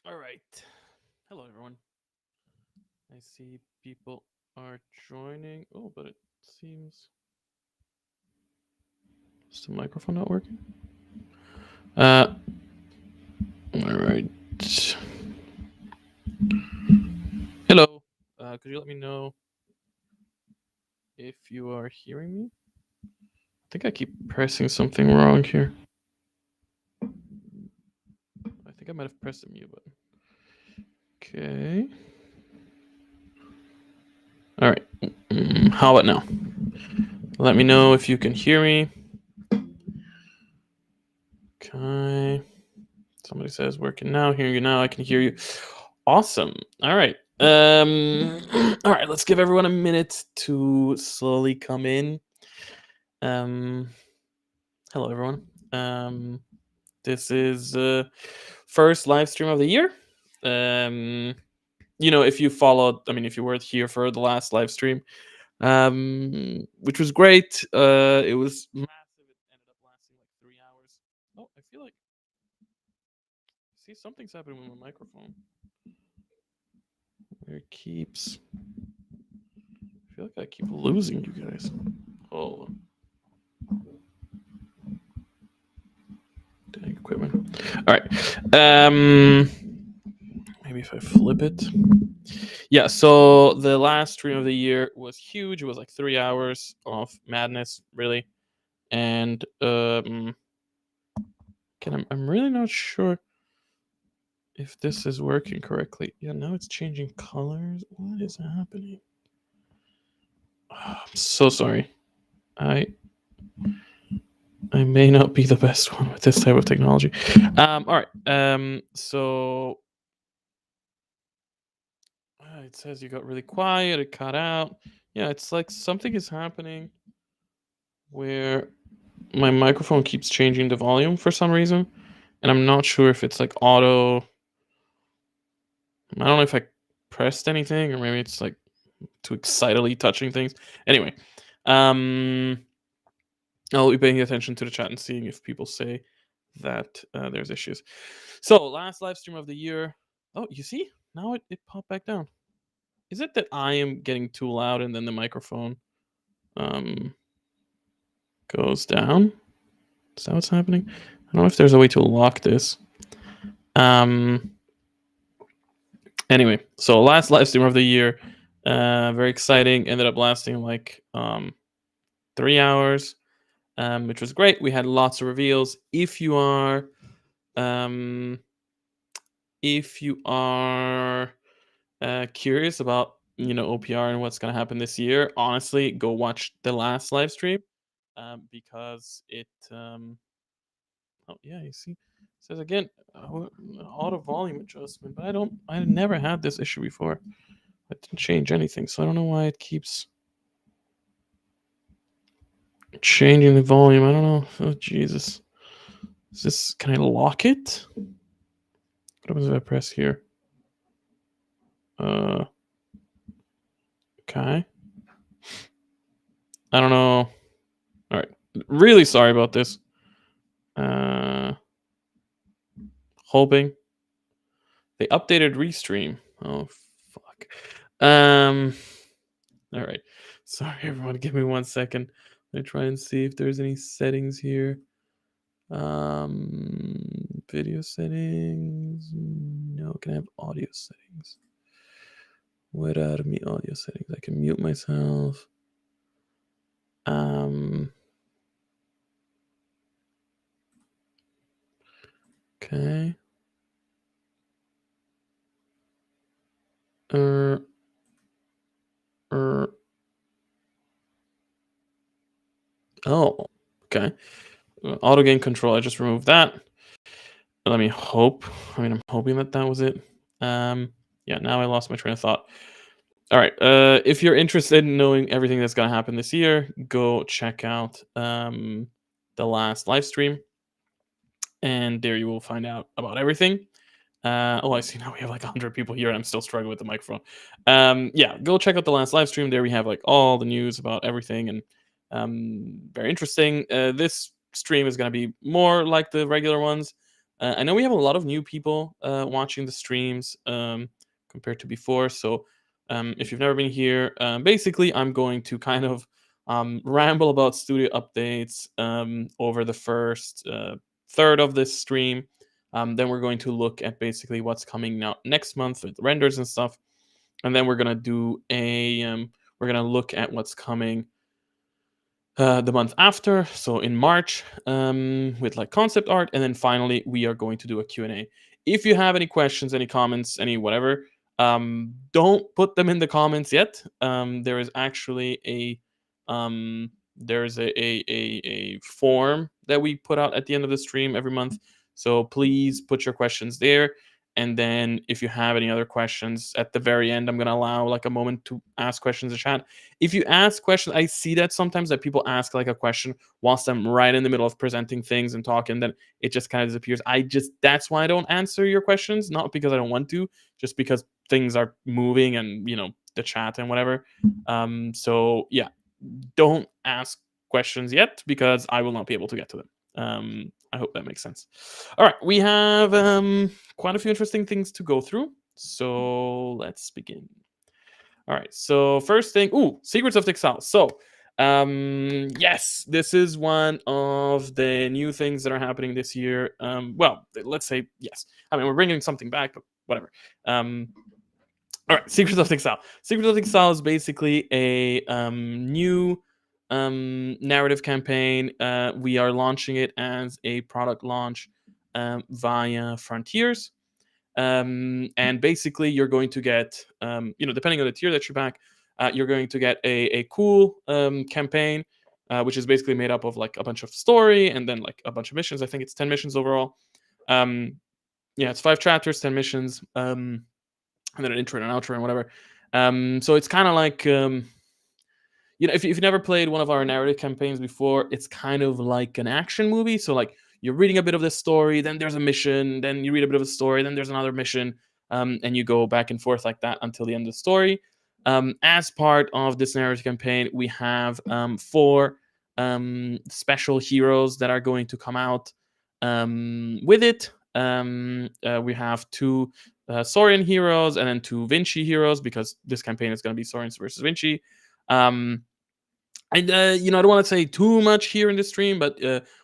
All right. Hello, everyone. I see people are joining. Oh, but it seems. Is the microphone not working? All right. Hello. Could you let me know if you are hearing me? I think I keep pressing something wrong here. I think I might have pressed the mute button. Okay. All right. How about now? Let me know if you can hear me. Okay. Somebody says working now, hearing you now. I can hear you. Awesome. All right. All right, let's give everyone a minute to slowly come in. Um Hello everyone. This is first live stream of the year. Um if you followed, if you weren't here for the last live stream, which was great. It was massive. It ended up lasting like 3 hours. Oh, I feel like see something's happening with my microphone. Where it keeps I feel like I keep losing you guys. Hold on. Dang equipment. All right. Maybe if I flip it. Yeah. So the last stream of the year was huge. It was like 3 hours of madness, really. And I'm really not sure if this is working correctly. Yeah. Now it's changing colors. What is happening? Oh, I'm so sorry. I I may not be the best one with this type of technology. All right. So it says you got really quiet. It cut out. Yeah, it's like something is happening where my microphone keeps changing the volume for some reason, and I'm not sure if it's like auto. I don't know if I pressed anything, or maybe it's like too excitedly touching things. Anyway, um, I'll be paying attention to the chat and seeing if people say that there's issues. So last live stream of the year. Oh, you see? Now it popped back down. Is it that I am getting too loud and then the microphone um goes down? Is that what's happening? I don't know if there's a way to lock this. Um anyway, so last live stream of the year. Very exciting. Ended up lasting like 3 hours. Which was great. We had lots of reveals. Um if you are curious about OPR and what's going to happen this year, honestly, go watch the last live stream, because it. Oh yeah, you see, it says again, auto volume adjustment, but I never had this issue before. I didn't change anything, so I don't know why it keeps changing the volume. I don't know. Oh Jesus, is this? Can I lock it? What happens if I press here? Uh, okay. I don't know. All right. Really sorry about this. Hoping they updated Restream. Oh fuck. All right. Sorry everyone. Give me 1 second. Let me try and see if there's any settings here. Video settings. No, can I have audio settings? Where are my audio settings? I can mute myself. Okay. Oh, okay. Auto gain control. I just removed that. Let me hope. I'm hoping that was it. Yeah. Now I lost my train of thought. All right. If you're interested in knowing everything that's gonna happen this year, go check out the last live stream, and there you will find out about everything. Oh, I see. Now we have like 100 people here, and I'm still struggling with the microphone. Yeah, go check out the last live stream. There we have like all the news about everything, and very interesting. This stream is going to be more like the regular ones. I know we have a lot of new people watching the streams compared to before. So if you've never been here, basically I'm going to kind of ramble about studio updates over the first third of this stream. Then we're going to look at basically what's coming out next month with the renders and stuff, and then we're gonna do a we're gonna look at what's coming the month after, so in March, with like concept art, and then finally we are going to do a Q&A. If you have any questions, any comments, any whatever, don't put them in the comments yet. There is actually there's a form that we put out at the end of the stream every month. So please put your questions there. And then if you have any other questions at the very end, I'm gonna allow like a moment to ask questions in chat. If you ask questions, I see that sometimes that people ask like a question whilst I'm right in the middle of presenting things and talking, then it just kind of disappears. That's why I don't answer your questions, not because I don't want to, just because things are moving and the chat and whatever. So yeah, don't ask questions yet because I will not be able to get to them. I hope that makes sense. All right, we have quite a few interesting things to go through, so let's begin. All right, so first thing, Secrets of Texile. So, yes, this is one of the new things that are happening this year. Well, let's say yes. I mean, we're bringing something back, but whatever. All right, Secrets of Texile. Secrets of Texile is basically a new narrative campaign. We are launching it as a product launch via Frontiers. And basically you're going to get depending on the tier that you back, you're going to get a cool campaign, which is basically made up of like a bunch of story and then like a bunch of missions. I think it's 10 missions overall. It's 5 chapters, 10 missions, and then an intro and an outro and whatever. So it's kind of like if you've never played one of our narrative campaigns before, it's kind of like an action movie. So like you're reading a bit of the story, then there's a mission, then you read a bit of a story, then there's another mission, and you go back and forth like that until the end of the story. As part of this narrative campaign, we have 4 special heroes that are going to come out with it. We have 2 Saurian heroes and then 2 Vinci heroes, because this campaign is going to be Saurians versus Vinci. I don't want to say too much here in the stream, but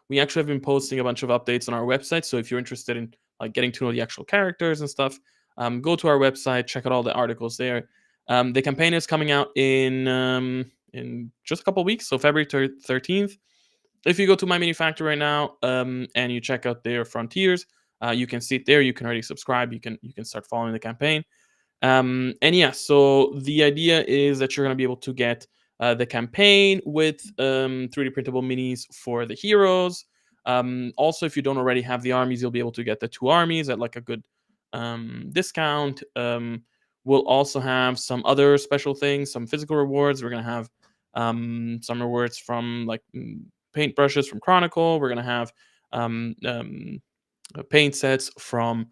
we actually have been posting a bunch of updates on our website. So if you're interested in like getting to know the actual characters and stuff, go to our website, check out all the articles there. The campaign is coming out in just a couple weeks, so February 13th. If you go to My Mini Factory right now and you check out their Frontiers, you can see it there. You can already subscribe. You can start following the campaign. And yeah, so the idea is that you're going to be able to get the campaign with 3D printable minis for the heroes. Also, if you don't already have the armies, you'll be able to get the 2 armies at like a good discount. We'll also have some other special things, some physical rewards. We're going to have some rewards from like paintbrushes from Chronicle. We're going to have paint sets from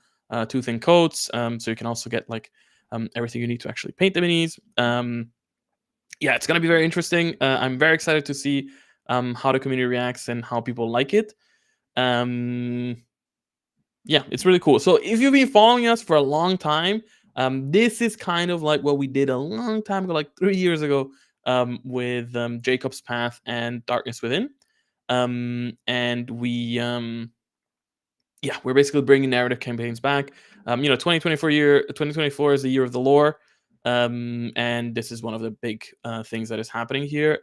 Tooth and Coats. So you can also get like everything you need to actually paint the minis. It's going to be very interesting. I'm very excited to see how the community reacts and how people like it. It's really cool. So if you've been following us for a long time, this is kind of like what we did a long time ago, like 3 years ago, with Jacob's Path and Darkness Within. And we're basically bringing narrative campaigns back. 2024 is the year of the lore, and this is one of the big things that is happening here.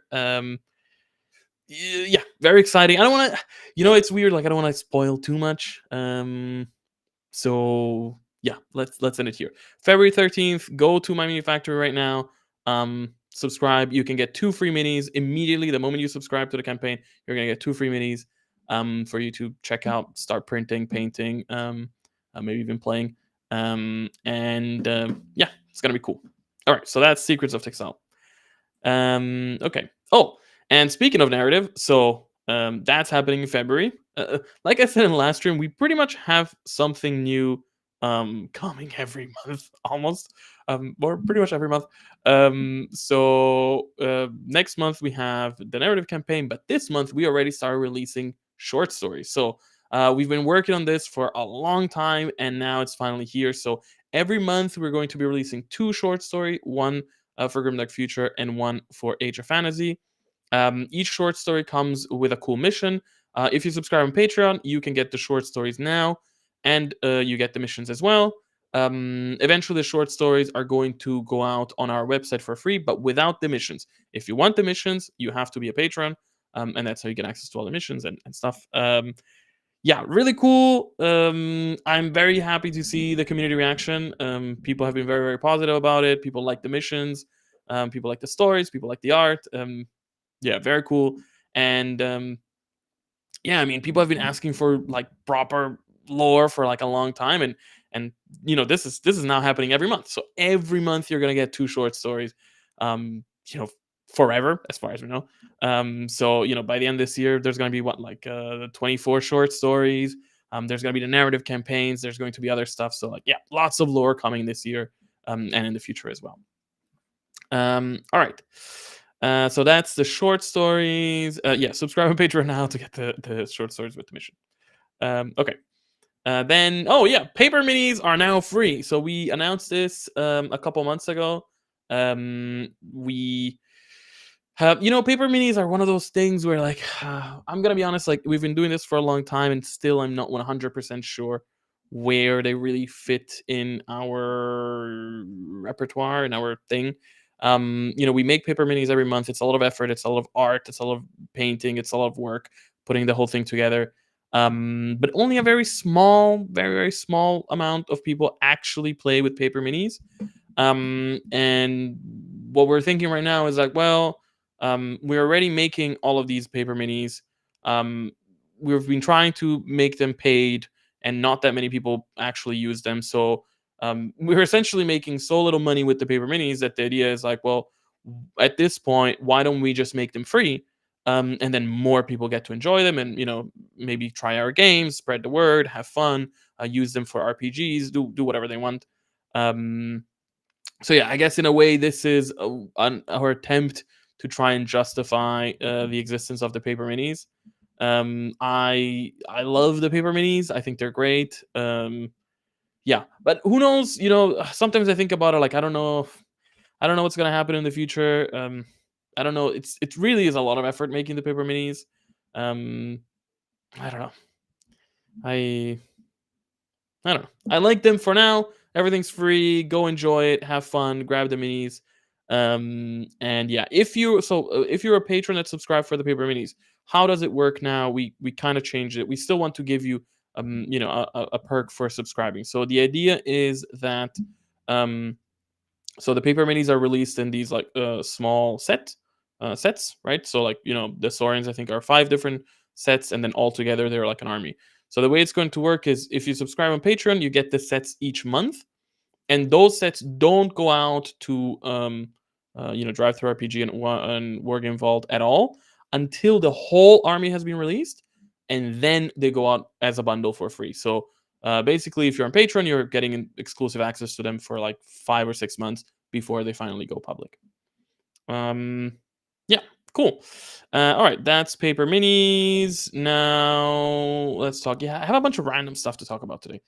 Very exciting. I don't want to, it's weird. Like I don't want to spoil too much. So yeah, let's end it here. February 13th. Go to My Mini Factory right now. Subscribe. You can get 2 free minis immediately. The moment you subscribe to the campaign, you're gonna get 2 free minis for you to check out, start printing, painting, maybe even playing. It's gonna be cool. All right, so that's Secrets of Texile. Okay. Oh, and speaking of narrative, so that's happening in February. Like I said in the last stream, we pretty much have something new coming every month, almost, or pretty much every month. So next month we have the narrative campaign, but this month we already started releasing short stories. So We've been working on this for a long time, and now it's finally here. So every month we're going to be releasing 2 short story, one for Grimdark Future and one for Age of Fantasy. Each short story comes with a cool mission. If you subscribe on Patreon, you can get the short stories now, and you get the missions as well. Eventually, the short stories are going to go out on our website for free, but without the missions. If you want the missions, you have to be a patron, and that's how you get access to all the missions and stuff. Yeah, really cool. I'm very happy to see the community reaction. People have been very, very positive about it. People like the missions. People like the stories. People like the art. Yeah, very cool. And yeah, I mean, people have been asking for like proper lore for like a long time, and this is now happening every month. So every month you're gonna get 2 short stories, you know, forever as far as we know. So by the end of this year, there's gonna be 24 short stories. There's gonna be the narrative campaigns. There's going to be other stuff. So like yeah, lots of lore coming this year, and in the future as well. All right. So that's the short stories. Yeah, subscribe on Patreon now to get the short stories with the mission. Okay. Then, oh yeah, paper minis are now free. So we announced this a couple months ago. We have, paper minis are one of those things where, like, I'm gonna be honest, like, we've been doing this for a long time, and still, I'm not 100% sure where they really fit in our repertoire and our thing. We make paper minis every month. It's a lot of effort. It's a lot of art. It's a lot of painting. It's a lot of work putting the whole thing together. But only a very, very small amount of people actually play with paper minis. And what we're thinking right now is like, well, we're already making all of these paper minis. Um, we've been trying to make them paid, and not that many people actually use them. So we're essentially making so little money with the paper minis that the idea is like, well, at this point, why don't we just make them free? And then more people get to enjoy them, and maybe try our games, spread the word, have fun, use them for RPGs, do whatever they want. So yeah, I guess in a way, this is our attempt to try and justify the existence of the paper minis. I love the paper minis. I think they're great. Yeah, but who knows? Sometimes I think about it like, I don't know what's gonna happen in the future. I don't know. It really is a lot of effort making the paper minis. Um, I don't know. I I don't know. I like them for now. Everything's free. Go enjoy it. Have fun. Grab the minis. And yeah, if you're a patron that subscribed for the paper minis, how does it work now? We kind of changed it. We still want to give you a perk for subscribing. So the idea is that um so the paper minis are released in these like small sets, right? So like the Saurians I think are 5 different sets, and then all together they're like an army. So the way it's going to work is if you subscribe on Patreon, you get the sets each month, and those sets don't go out to Drive Through RPG and War Game Vault at all until the whole army has been released, and then they go out as a bundle for free. So basically, if you're on Patreon, you're getting exclusive access to them for like 5 or 6 months before they finally go public. Yeah, cool. All right, that's paper minis. Now let's talk. Yeah, I have a bunch of random stuff to talk about today.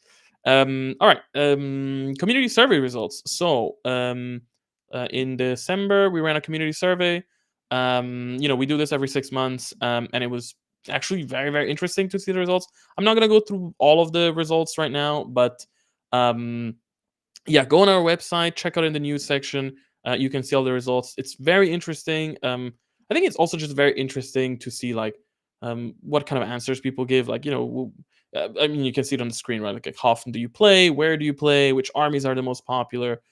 All right. Community survey results. So, in December, we ran a community survey. We do this every 6 months, and it was actually very, very interesting to see the results. I'm not gonna go through all of the results right now, but um, yeah, go on our website, check out in the news section. You can see all the results. It's very interesting. I think it's also just very interesting to see like what kind of answers people give. Like I mean, you can see it on the screen, right? Like how often do you play? Where do you play? Which armies are the most popular?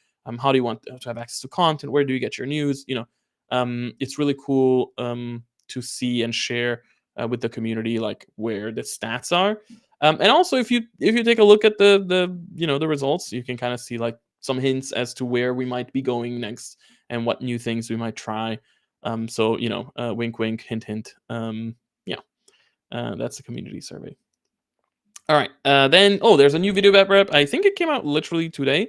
How do you want to have access to content? Where do you get your news? It's really cool to see and share with the community like where the stats are. And also, if you take a look at the results, you can kind of see like some hints as to where we might be going next and what new things we might try. So wink, wink, hint, hint. Yeah, that's the community survey. All right. Then, there's a new video bat rep. I think it came out literally today.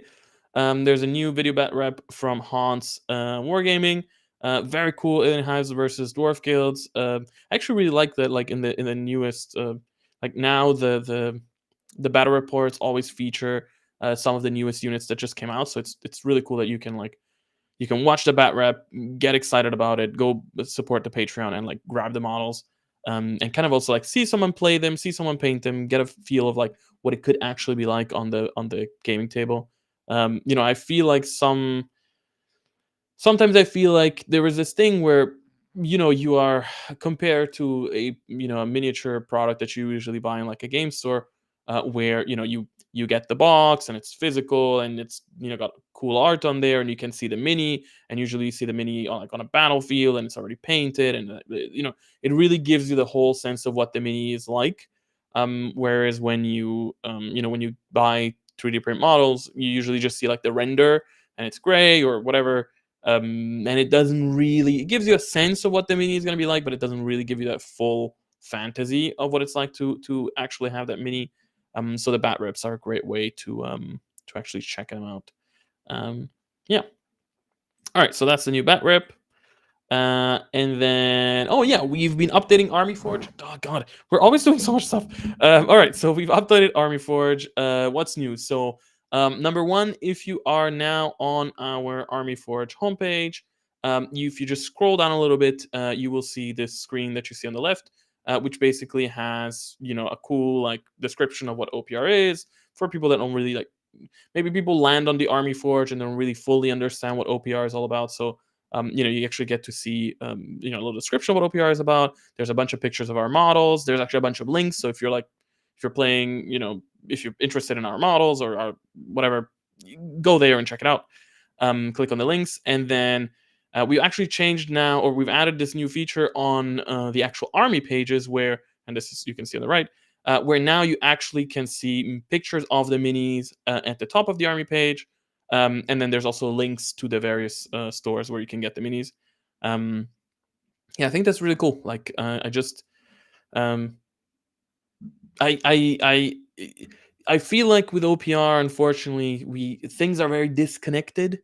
There's a new video bat rep from Hans Wargaming. Very cool. Alien Hives versus Dwarf Guilds. I actually really like that. Like in the newest like now the battle reports always feature some of the newest units that just came out. So it's really cool that you can watch the bat rep, get excited about it, go support the Patreon, and like grab the models, and kind of also like see someone play them, see someone paint them, get a feel of like what it could actually be like on the gaming table. I feel like sometimes I feel like there is this thing where you are compared to a miniature product that you usually buy in like a game store, where you get the box and it's physical and it's got cool art on there and you can see the mini, and usually you see the mini on, like on a battlefield, and it's already painted, and it really gives you the whole sense of what the mini is like. Whereas when you buy 3D print models, you usually just see like the render and it's gray or whatever. And it doesn't really, it gives you a sense of what the mini is going to be like, but it doesn't really give you that full fantasy of what it's like to actually have that mini. So the bat rips are a great way to actually check them out. Yeah. All right, so that's the new bat rip. And then, oh yeah, we've been updating Army Forge. Oh god, we're always doing so much stuff. All right, so we've updated Army Forge. What's new? So, number one, if you are now on our Army Forge homepage, if you just scroll down a little bit, you will see this screen that you see on the left, which basically has a cool like description of what OPR is for people that don't really like. Maybe people land on the Army Forge and don't really fully understand what OPR is all about. So you actually get to see a little description of what OPR is about. There's a bunch of pictures of our models. There's actually a bunch of links. So if you're playing, if you're interested in our models or our whatever, go there and check it out. Click on the links, and then we actually changed now, or we've added this new feature on the actual army pages where, and this is you can see on the right, where now you actually can see pictures of the minis at the top of the army page. And then there's also links to the various stores where you can get the minis. Yeah, I think that's really cool. Like, I just, um, I feel like with OPR, unfortunately, we things are very disconnected,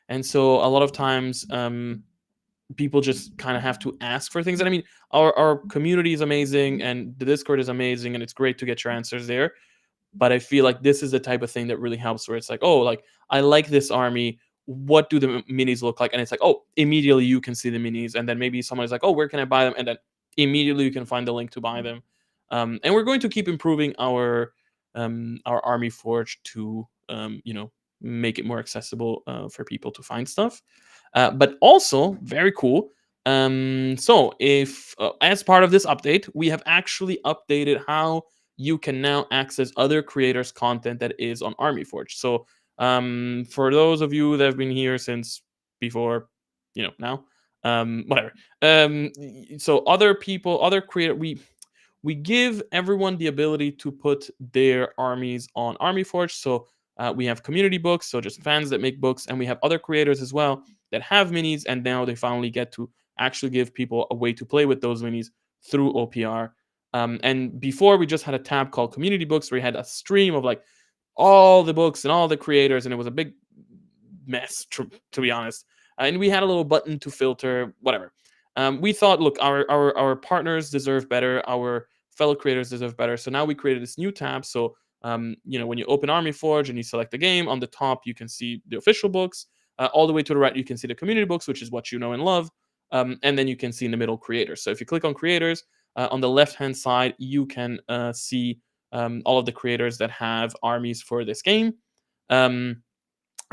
and so a lot of times, people just kind of have to ask for things. And I mean, our community is amazing, and the Discord is amazing, and it's great to get your answers there. But I feel like this is the type of thing that really helps, where it's like, oh, like I like this army. What do the minis look like? And it's like, oh, immediately you can see the minis, and then maybe someone is like, oh, where can I buy them? And then immediately you can find the link to buy them. And we're going to keep improving our army forge to make it more accessible for people to find stuff. But also very cool. So if as part of this update, we have actually updated how you can now access other creators' content that is on Army Forge. So for those of you that have been here since before, now, whatever. So other people, other creator, we give everyone the ability to put their armies on Army Forge. So we have community books, so just fans that make books, and we have other creators as well that have minis, and now they finally get to actually give people a way to play with those minis through OPR. And before, we just had a tab called Community Books, where we had a stream of like all the books and all the creators, and it was a big mess, to be honest. And we had a little button to filter, whatever. We thought, look, our partners deserve better, our fellow creators deserve better. So now we created this new tab. So when you open Army Forge and you select the game, on the top you can see the official books. All the way to the right, you can see the community books, which is what you know and love. And then you can see in the middle creators. So if you click on creators, on the left-hand side, you can see all of the creators that have armies for this game.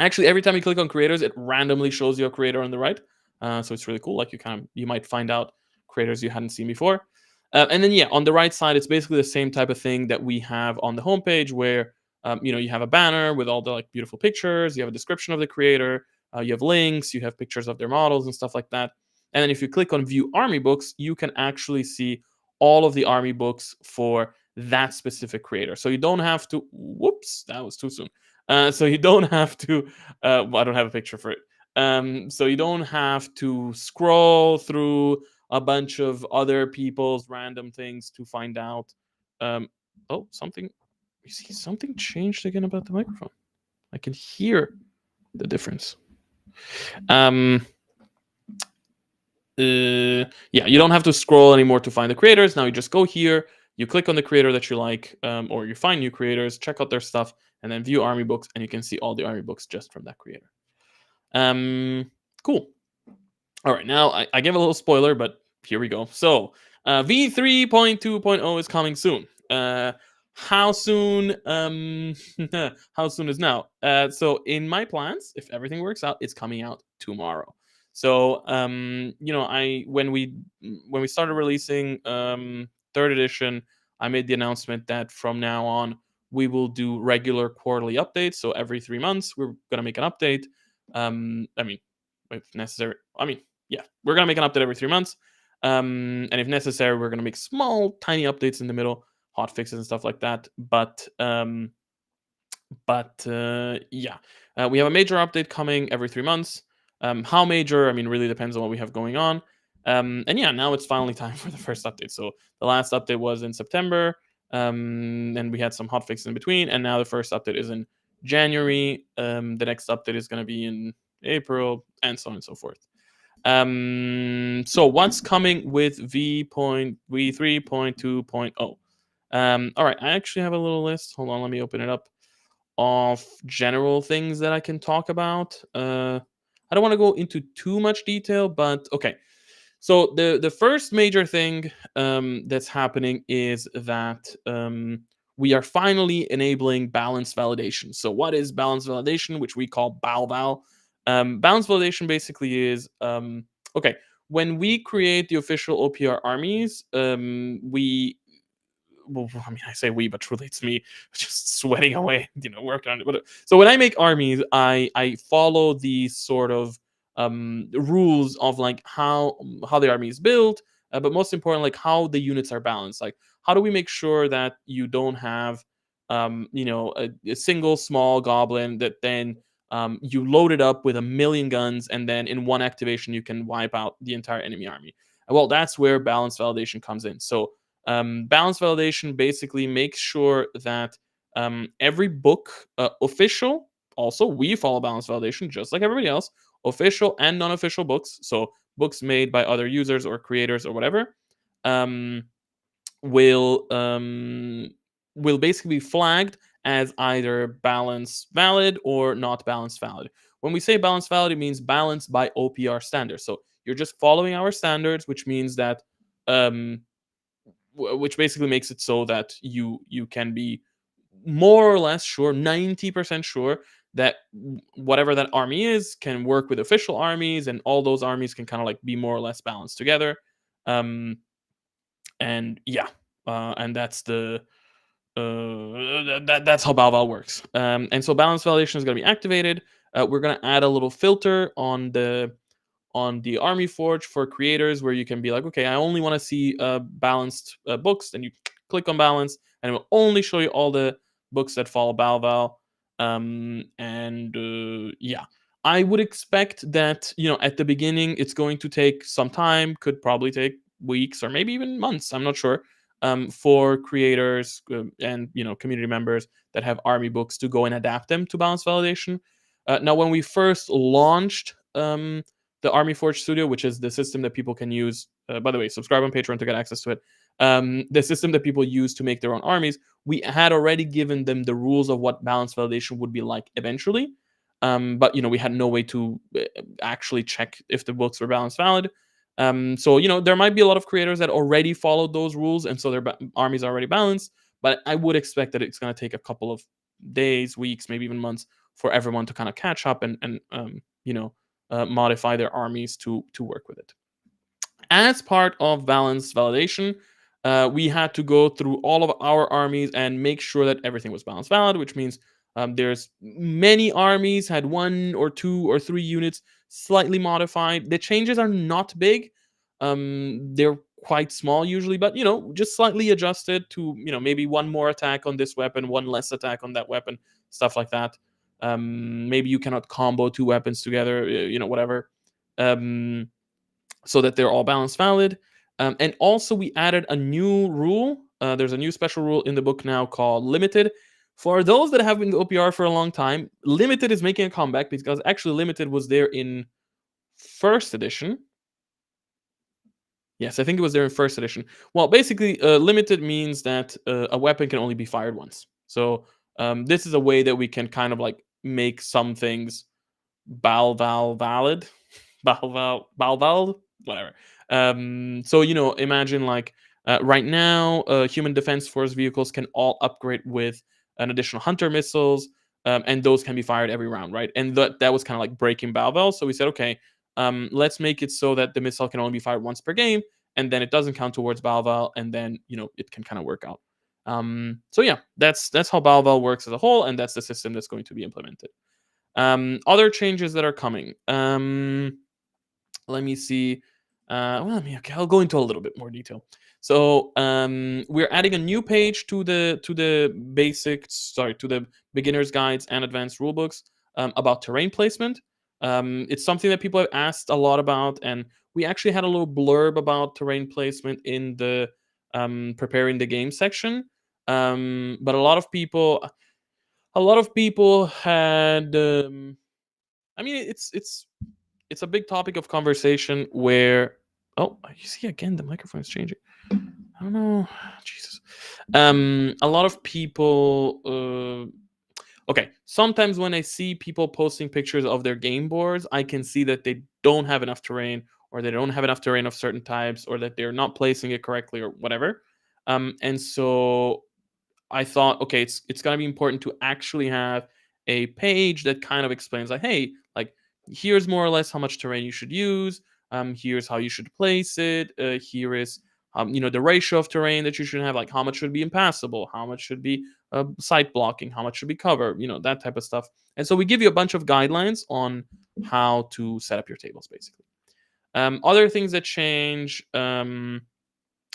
Actually, every time you click on creators, it randomly shows you a creator on the right. So it's really cool. Like you might find out creators you hadn't seen before. And then on the right side, it's basically the same type of thing that we have on the homepage, where you have a banner with all the like beautiful pictures. You have a description of the creator. You have links. You have pictures of their models and stuff like that. And then if you click on View Army Books, you can actually see all of the army books for that specific creator. So you don't have to. Whoops, that was too soon. So you don't have to. Well, I don't have a picture for it. So you don't have to scroll through a bunch of other people's random things to find out. Oh, something. You see, something changed again about the microphone. I can hear the difference. You don't have to scroll anymore to find the creators. Now you just go here. You click on the creator that you like, or you find new creators, check out their stuff, and then view army books, and you can see all the army books just from that creator. Cool. All right, now I give a little spoiler, but here we go. So v3.2.0 is coming soon. How soon? How soon is now? So in my plans, if everything works out, it's coming out tomorrow. So I when we started releasing third edition, I made the announcement that from now on we will do regular quarterly updates. So every 3 months, we're gonna make an update. I mean, if necessary. I mean, yeah, we're gonna make an update every 3 months. And if necessary, we're gonna make small, tiny updates in the middle, hot fixes and stuff like that. Yeah, we have a major update coming every 3 months. How major? I mean, really depends on what we have going on. And yeah, now it's finally time for the first update. So the last update was in September, and we had some hot fixes in between. And now the first update is in January. The next update is going to be in April, and so on and so forth. So what's coming with v3.2.0? All right, I actually have a little list. Hold on, let me open it up of general things that I can talk about. I don't want to go into too much detail, but okay. So the first major thing that's happening is that we are finally enabling balance validation. So what is balance validation, which we call BalVal? Balance validation basically is okay. When we create the official OPR armies, I mean, I say we, but truly it's me just sweating away, working on it. But so when I make armies, I follow these sort of rules of like how the army is built, but most important, like how the units are balanced. Like how do we make sure that you don't have a single small goblin that then you load it up with a million guns, and then in one activation you can wipe out the entire enemy army. Well, that's where balance validation comes in. So balance validation basically makes sure that every book, official, also we follow balance validation just like everybody else, official and non-official books, so books made by other users or creators or whatever, um, will basically be flagged as either balance valid or not balance valid. When we say balance valid, it means balanced by OPR standards. So you're just following our standards, which means that um, which basically makes it so that you can be more or less sure, 90% sure, that whatever that army is can work with official armies, and all those armies can kind of like be more or less balanced together. um and yeah, and that's that's how BalVal works. And so balance validation is going to be activated. We're going to add a little filter on the Army Forge for creators, where you can be like, okay, I only want to see balanced books. Then you click on balance, and it will only show you all the books that follow BalVal. Yeah, I would expect that at the beginning it's going to take some time. Could probably take weeks or maybe even months. I'm not sure. For creators and community members that have army books to go and adapt them to balance validation. Now, when we first launched the Army Forge Studio, which is the system that people can use. By the way, subscribe on Patreon to get access to it. The system that people use to make their own armies. We had already given them the rules of what balance validation would be like eventually, but we had no way to actually check if the books were balance valid. So there might be a lot of creators that already followed those rules, and so their armies are already balanced. But I would expect that it's going to take a couple of days, weeks, maybe even months for everyone to kind of catch up and modify their armies to work with it. As part of balance validation, we had to go through all of our armies and make sure that everything was balance valid, which means there's many armies had 1 or 2 or 3 units slightly modified. The changes are not big. They're quite small usually, but just slightly adjusted to maybe one more attack on this weapon, one less attack on that weapon, stuff like that. Maybe you cannot combo 2 weapons together, whatever, so that they're all balance valid. And also we added a new rule. There's a new special rule in the book now called limited. For those that have been OPR for a long time, limited is making a comeback, because actually limited was there in first edition. Yes, I think it was there in first edition. Well, basically, limited means that a weapon can only be fired once. So this is a way that we can kind of like make some things valid, whatever. So imagine like right now, human defense force vehicles can all upgrade with an additional hunter missiles, and those can be fired every round, right? And that was kind of like breaking Balval. So we said, okay, let's make it so that the missile can only be fired once per game, and then it doesn't count towards Balval, and then it can kind of work out. So yeah, that's how Balval works as a whole, and that's the system that's going to be implemented. Other changes that are coming. Let me see. Well, I mean, okay, I'll go into a little bit more detail. So we're adding a new page to the basics, sorry, to the beginners guides and advanced rulebooks about terrain placement. It's something that people have asked a lot about, and we actually had a little blurb about terrain placement in the preparing the game section. But a lot of people had. I mean, it's a big topic of conversation where. Oh, you see again the microphone is changing. I don't know. Jesus. A lot of people. Okay, sometimes when I see people posting pictures of their game boards, I can see that they don't have enough terrain, or they don't have enough terrain of certain types, or that they're not placing it correctly, or whatever. And so I thought, okay, it's gonna be important to actually have a page that kind of explains, like, hey, like here's more or less how much terrain you should use. Here's how you should place it. Here is the ratio of terrain that you should have, like how much should be impassable, how much should be site blocking, how much should be cover, that type of stuff. And so we give you a bunch of guidelines on how to set up your tables, basically. Other things that change. All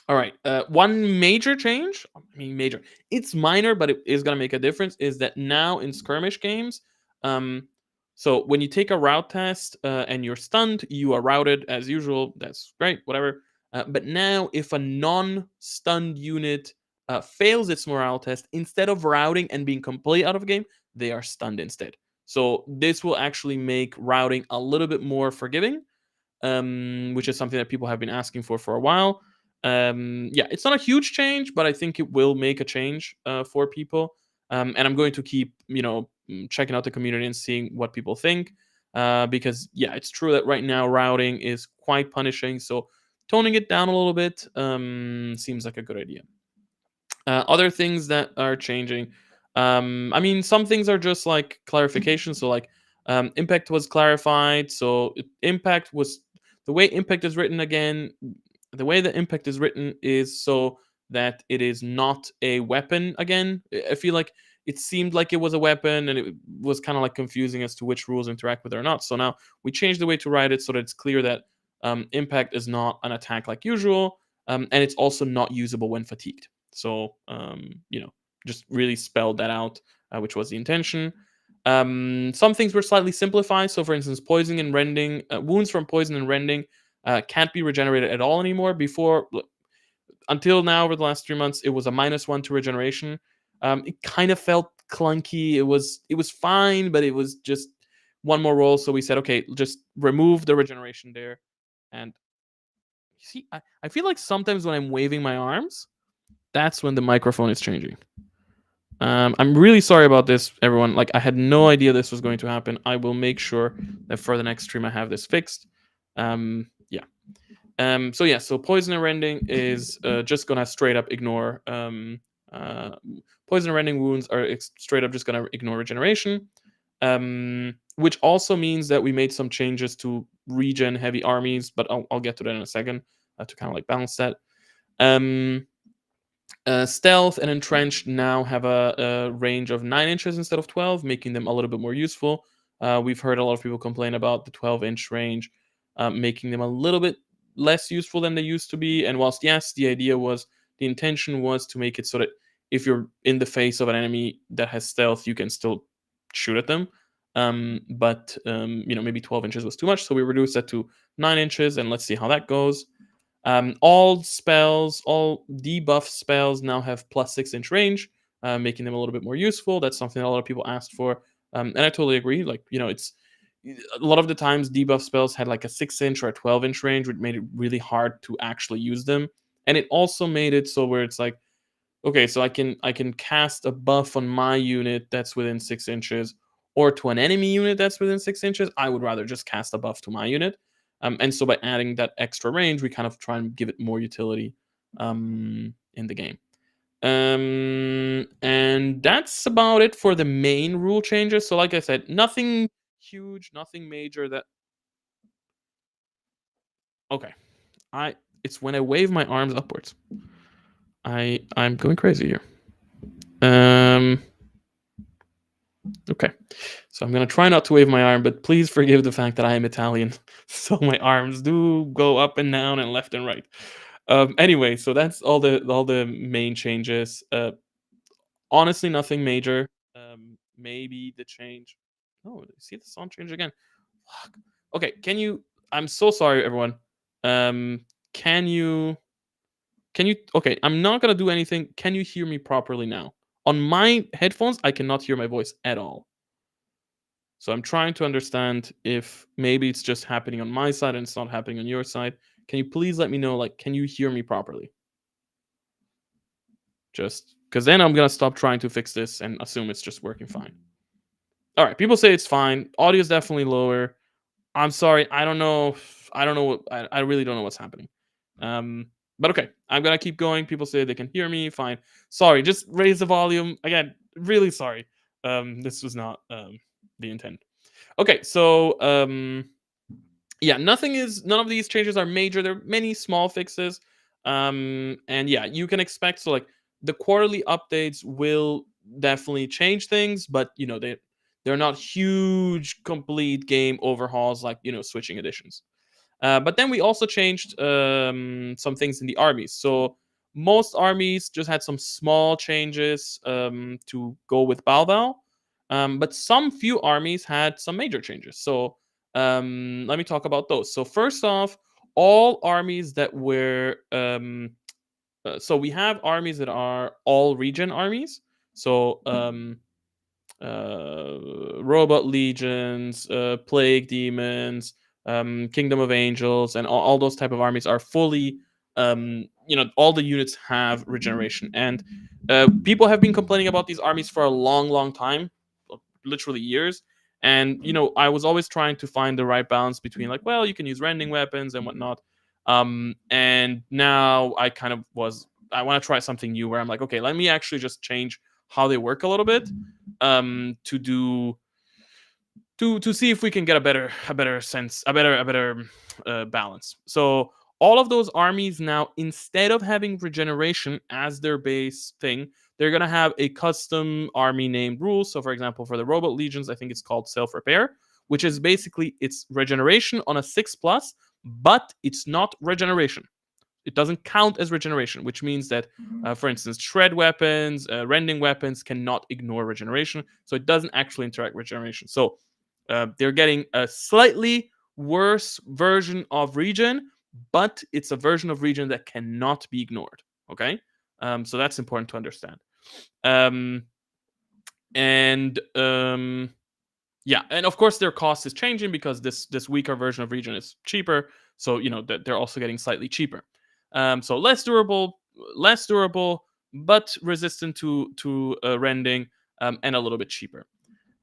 right. One major change, I mean, major, it's minor, but it is going to make a difference, is that now in skirmish games, um, so when you take a route test and you're stunned, you are routed as usual. That's great, whatever. But now, if a non stunned unit fails its morale test, instead of routing and being completely out of the game, they are stunned instead. So this will actually make routing a little bit more forgiving, which is something that people have been asking for a while. Yeah, it's not a huge change, but I think it will make a change for people. And I'm going to keep, checking out the community and seeing what people think. Because yeah, it's true that right now routing is quite punishing. So toning it down a little bit seems like a good idea. Other things that are changing. I mean, some things are just like clarification. So like impact was clarified. So impact was the way impact is written again. The way the impact is written is so that it is not a weapon again. I feel like it seemed like it was a weapon, and it was kind of like confusing as to which rules interact with it or not. So now we changed the way to write it so that it's clear that impact is not an attack like usual, and it's also not usable when fatigued. So just really spelled that out, which was the intention. Some things were slightly simplified. So, for instance, poison and rending, wounds from poison and rending can't be regenerated at all anymore. Before, until now, over the last 3 months, it was a -1 to regeneration. It kind of felt clunky. It was fine, but it was just one more roll. So we said, okay, just remove the regeneration there. And you see, I feel like sometimes when I'm waving my arms, that's when the microphone is changing. I'm really sorry about this, everyone. Like, I had no idea this was going to happen. I will make sure that for the next stream I have this fixed. Yeah. So poison and rending is just gonna straight up ignore poison and rending wounds are straight up just gonna ignore regeneration. Which also means that we made some changes to regen heavy armies, but I'll get to that in a second to kind of like balance that. Stealth and entrenched now have a range of 9 inches instead of 12, making them a little bit more useful. We've heard a lot of people complain about the 12-inch range, making them a little bit less useful than they used to be. And whilst, yes, the intention was to make it so that if you're in the face of an enemy that has stealth, you can still shoot at them. But maybe 12 inches was too much, so we reduced that to 9 inches, and let's see how that goes. All debuff spells now have plus 6-inch range, making them a little bit more useful. That's something a lot of people asked for, and I totally agree. Like, a lot of the times debuff spells had like a 6-inch or a 12-inch range, which made it really hard to actually use them. And it also made it so where it's like, okay, so I can cast a buff on my unit that's within 6 inches, or to an enemy unit that's within 6 inches. I would rather just cast a buff to my unit. And so by adding that extra range, we kind of try and give it more utility in the game. And that's about it for the main rule changes. So like I said, nothing huge, nothing major that okay. I It's when I wave my arms upwards. I'm going crazy here. Okay. So I'm gonna try not to wave my arm, but please forgive the fact that I am Italian. So my arms do go up and down and left and right. Anyway, so that's all the main changes. Honestly, nothing major. Maybe the change. Oh, see the sound change again. Fuck. Okay, can you? I'm so sorry, everyone. Um, can you? Can you? Okay, I'm not gonna do anything. Can you hear me properly now? On my headphones, I cannot hear my voice at all. So I'm trying to understand if maybe it's just happening on my side and it's not happening on your side. Can you please let me know? Like, can you hear me properly? Just because then I'm gonna stop trying to fix this and assume it's just working fine. All right, people say it's fine. Audio is definitely lower. I'm sorry. I don't know. I don't know. I really don't know what's happening. But okay, I'm gonna keep going. People say they can hear me. Fine. Sorry. Just raise the volume again. Really sorry. This was not the intent. Okay, so yeah, none of these changes are major. There are many small fixes. And yeah, you can expect so like the quarterly updates will definitely change things, but they're not huge complete game overhauls like switching editions. But then we also changed some things in the armies. So most armies just had some small changes to go with Balval, but some few armies had some major changes. So let me talk about those. So first off, all armies that were so we have armies that are all region armies. So robot legions, plague demons, kingdom of angels, and all those type of armies are fully all the units have regeneration. And people have been complaining about these armies for a long time, literally years. And I was always trying to find the right balance between like, well, you can use rending weapons and whatnot. And now I want to try something new where I'm like, okay, let me actually just change how they work a little bit, to do to see if we can get a better balance. So all of those armies now, instead of having regeneration as their base thing, they're gonna have a custom army named rule. So for example, for the robot legions, I think it's called self repair, which is basically it's regeneration on a 6+, but it's not regeneration. It doesn't count as regeneration, which means that, for instance, shred weapons, rending weapons cannot ignore regeneration, so it doesn't actually interact with regeneration. So they're getting a slightly worse version of regen, but it's a version of regen that cannot be ignored. Okay, so that's important to understand. Um, and Yeah, and of course their cost is changing because this weaker version of regen is cheaper. So that they're also getting slightly cheaper. So less durable, but resistant to rending, and a little bit cheaper.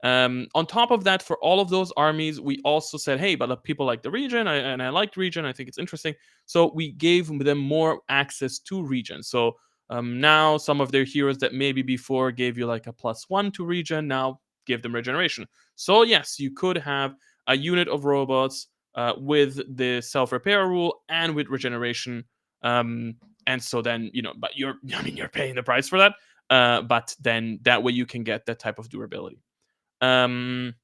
On top of that, for all of those armies, we also said, hey, but people like the region, and I liked region. I think it's interesting. So we gave them more access to region. So now some of their heroes that maybe before gave you like a +1 to region, now give them regeneration. So yes, you could have a unit of robots with the self-repair rule and with regeneration. And so then, but you're paying the price for that. But then that way you can get that type of durability. Um,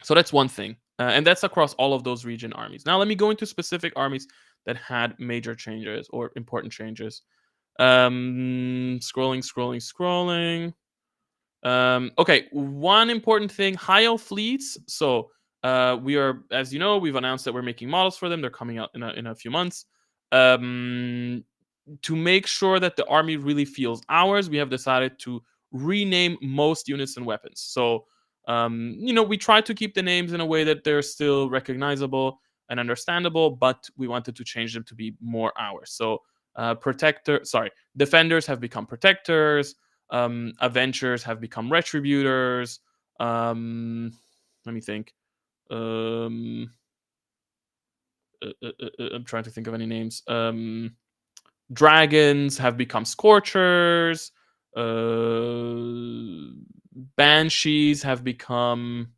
so that's one thing, and that's across all of those region armies. Now let me go into specific armies that had major changes or important changes. Scrolling. Okay, one important thing: high elf fleets. So we are, as you know, we've announced that we're making models for them. They're coming out in a few months. To make sure that the army really feels ours, we have decided to rename most units and weapons. So We tried to keep the names in a way that they're still recognizable and understandable, but we wanted to change them to be more ours. So defenders have become protectors. Avengers have become retributors. Let me think. Um, I'm trying to think of any names. Dragons have become scorchers. Banshees have become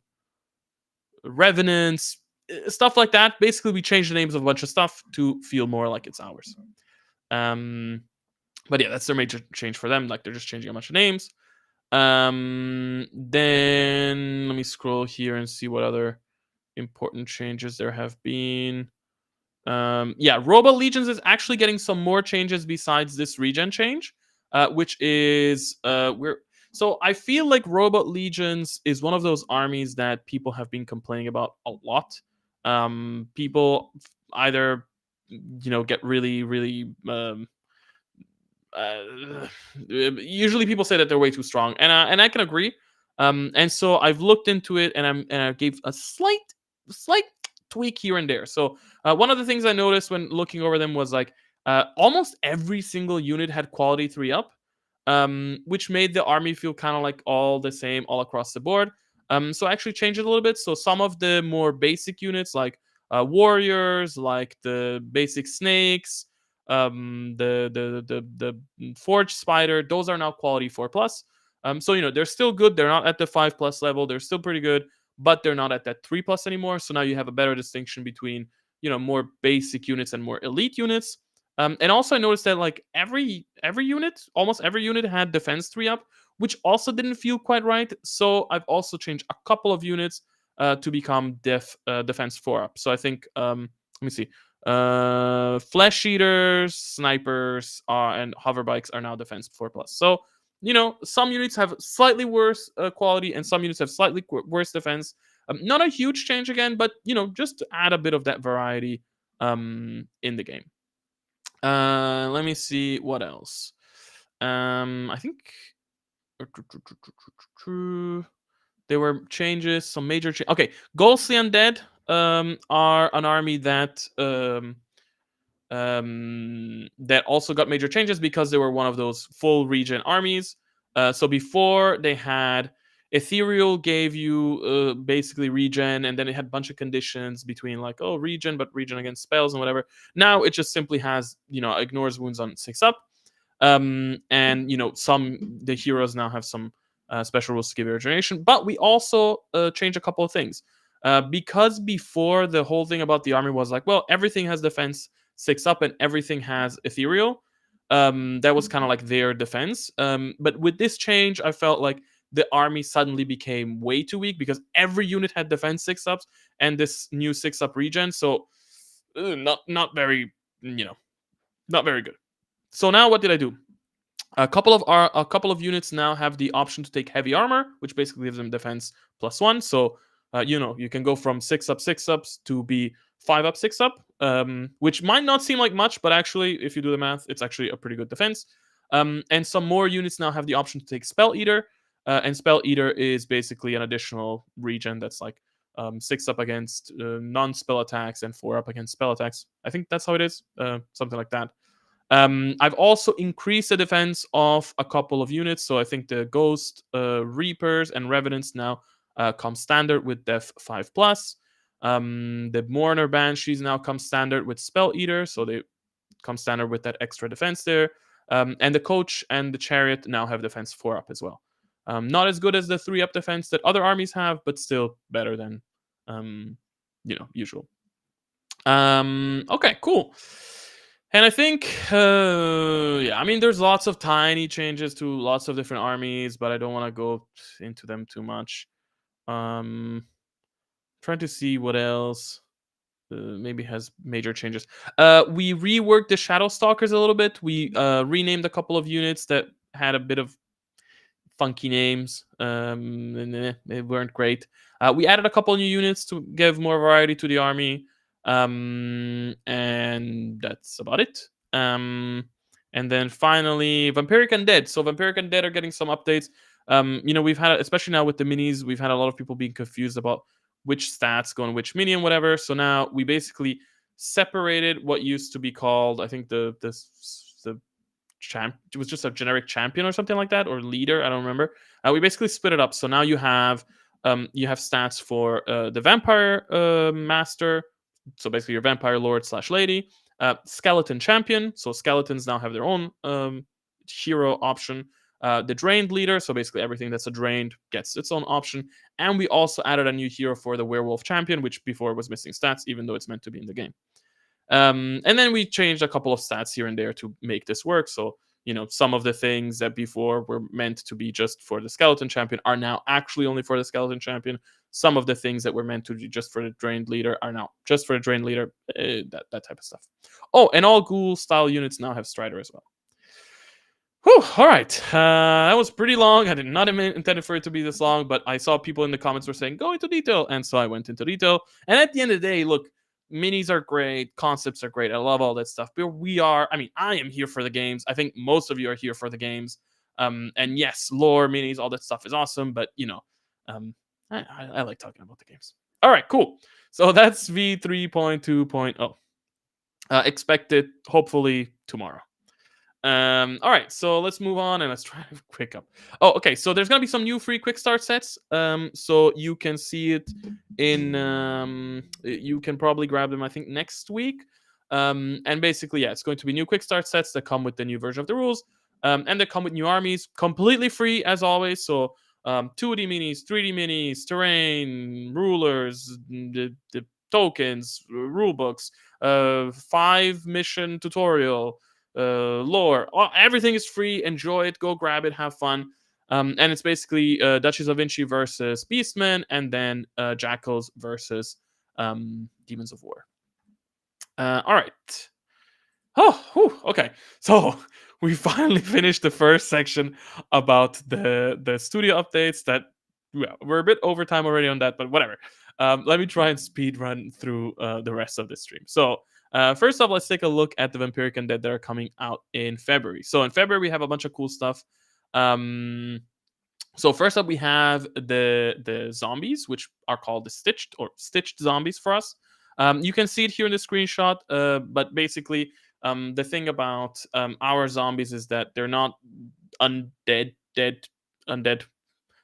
revenants. Stuff like that. Basically, we changed the names of a bunch of stuff to feel more like it's ours. But yeah, that's their major change for them. Like they're just changing a bunch of names. Then let me scroll here and see what other important changes there have been. Robot Legions is actually getting some more changes besides this regen change, which is we're so I feel like Robot Legions is one of those armies that people have been complaining about a lot. People either get really really usually people say that they're way too strong, and I can agree. And so I've looked into it, and I gave a slight tweak here and there. So one of the things I noticed when looking over them was like almost every single unit had quality 3 up, which made the army feel kind of like all the same all across the board. So I actually changed it a little bit. So some of the more basic units, like warriors, like the basic snakes, the forge spider, those are now quality 4 plus. So they're still good. They're not at the 5 plus level. They're still pretty good, but they're not at that 3 plus anymore. So now you have a better distinction between more basic units and more elite units. And also I noticed that like almost every unit had defense 3 up, which also didn't feel quite right. So I've also changed a couple of units to become defense 4 up. So I think let me see. Flesh eaters, snipers, and hover bikes are now defense 4 plus. So some units have slightly worse quality, and some units have slightly worse defense. Not a huge change again, but just to add a bit of that variety in the game. Let me see what else. I think there were changes, some major changes. Okay, Ghostly Undead are an army that that also got major changes because they were one of those full regen armies. So before they had Ethereal gave you basically regen, and then it had a bunch of conditions between like regen, but regen against spells and whatever. Now it just simply has ignores wounds on 6 up, and the heroes now have some special rules to give you regeneration. But we also changed a couple of things. Because before the whole thing about the army was like, well, everything has defense 6 up and everything has ethereal. That was kind of like their defense. But with this change, I felt like the army suddenly became way too weak because every unit had defense 6 ups and this new 6 up regen. So not very, not very good. So now what did I do? A couple of units now have the option to take heavy armor, which basically gives them defense +1. So you can go from 6 up 6 ups to be 5 up 6 up, which might not seem like much, but actually, if you do the math, it's actually a pretty good defense. And some more units now have the option to take Spell Eater, and Spell Eater is basically an additional regen that's like 6 up against non-spell attacks and 4 up against spell attacks. I think that's how it is, something like that. I've also increased the defense of a couple of units, so I think the Ghost Reapers and Revenants now come standard with Def 5 plus. The Mourner Banshees now come standard with Spell Eater, so they come standard with that extra defense there. And the Coach and the Chariot now have defense 4 up as well. Not as good as the 3 up defense that other armies have, but still better than usual. Okay, cool. And I think, there's lots of tiny changes to lots of different armies, but I don't want to go into them too much. Trying to see what else maybe has major changes. We reworked the Shadow Stalkers a little bit. We renamed a couple of units that had a bit of funky names, and they weren't great. We added a couple new units to give more variety to the army, and that's about it. And then finally, Vampiric Undead. So Vampiric Undead are getting some updates. We've had, especially now with the minis, we've had a lot of people being confused about which stats go on which mini and whatever. So now we basically separated what used to be called, I think the champ, it was just a generic champion or something like that, or leader, I don't remember. We basically split it up. So now you have stats for the vampire master, so basically your vampire lord slash lady, skeleton champion, so skeletons now have their own hero option. The drained leader, so basically everything that's a drained gets its own option. And we also added a new hero for the werewolf champion, which before was missing stats, even though it's meant to be in the game. And then we changed a couple of stats here and there to make this work. So, some of the things that before were meant to be just for the skeleton champion are now actually only for the skeleton champion. Some of the things that were meant to be just for the drained leader are now just for the drained leader, that type of stuff. Oh, and all ghoul style units now have Strider as well. Whew, all right. That was pretty long. I did not intend for it to be this long, but I saw people in the comments were saying, go into detail. And so I went into detail. And at the end of the day, look, minis are great. Concepts are great. I love all that stuff. But I am here for the games. I think most of you are here for the games. And yes, lore, minis, all that stuff is awesome. But, I like talking about the games. All right, cool. So that's v3.2.0. Expected, hopefully, tomorrow. All right, so let's move on and let's try to quick up. Oh, okay, so there's gonna be some new free quick start sets. So you can see it in you can probably grab them, I think, next week. And basically, yeah, it's going to be new quick start sets that come with the new version of the rules. And they come with new armies, completely free as always. So 2D minis, 3D minis, terrain, rulers, the tokens, rule books, 5 mission tutorial, lore. Everything is free. Enjoy it. Go grab it. Have fun. And it's basically Duchess of Vinci versus Beastmen, and then Jackals versus Demons of War. All right. Oh, whew, okay. So we finally finished the first section about the studio updates. That we're a bit over time already on that, but whatever. Let me try and speed run through the rest of the stream. So first off, let's take a look at the Vampiric Undead that are coming out in February. So in February, we have a bunch of cool stuff. So first up, we have the zombies, which are called the stitched zombies for us. You can see it here in the screenshot, but basically, the thing about our zombies is that they're not undead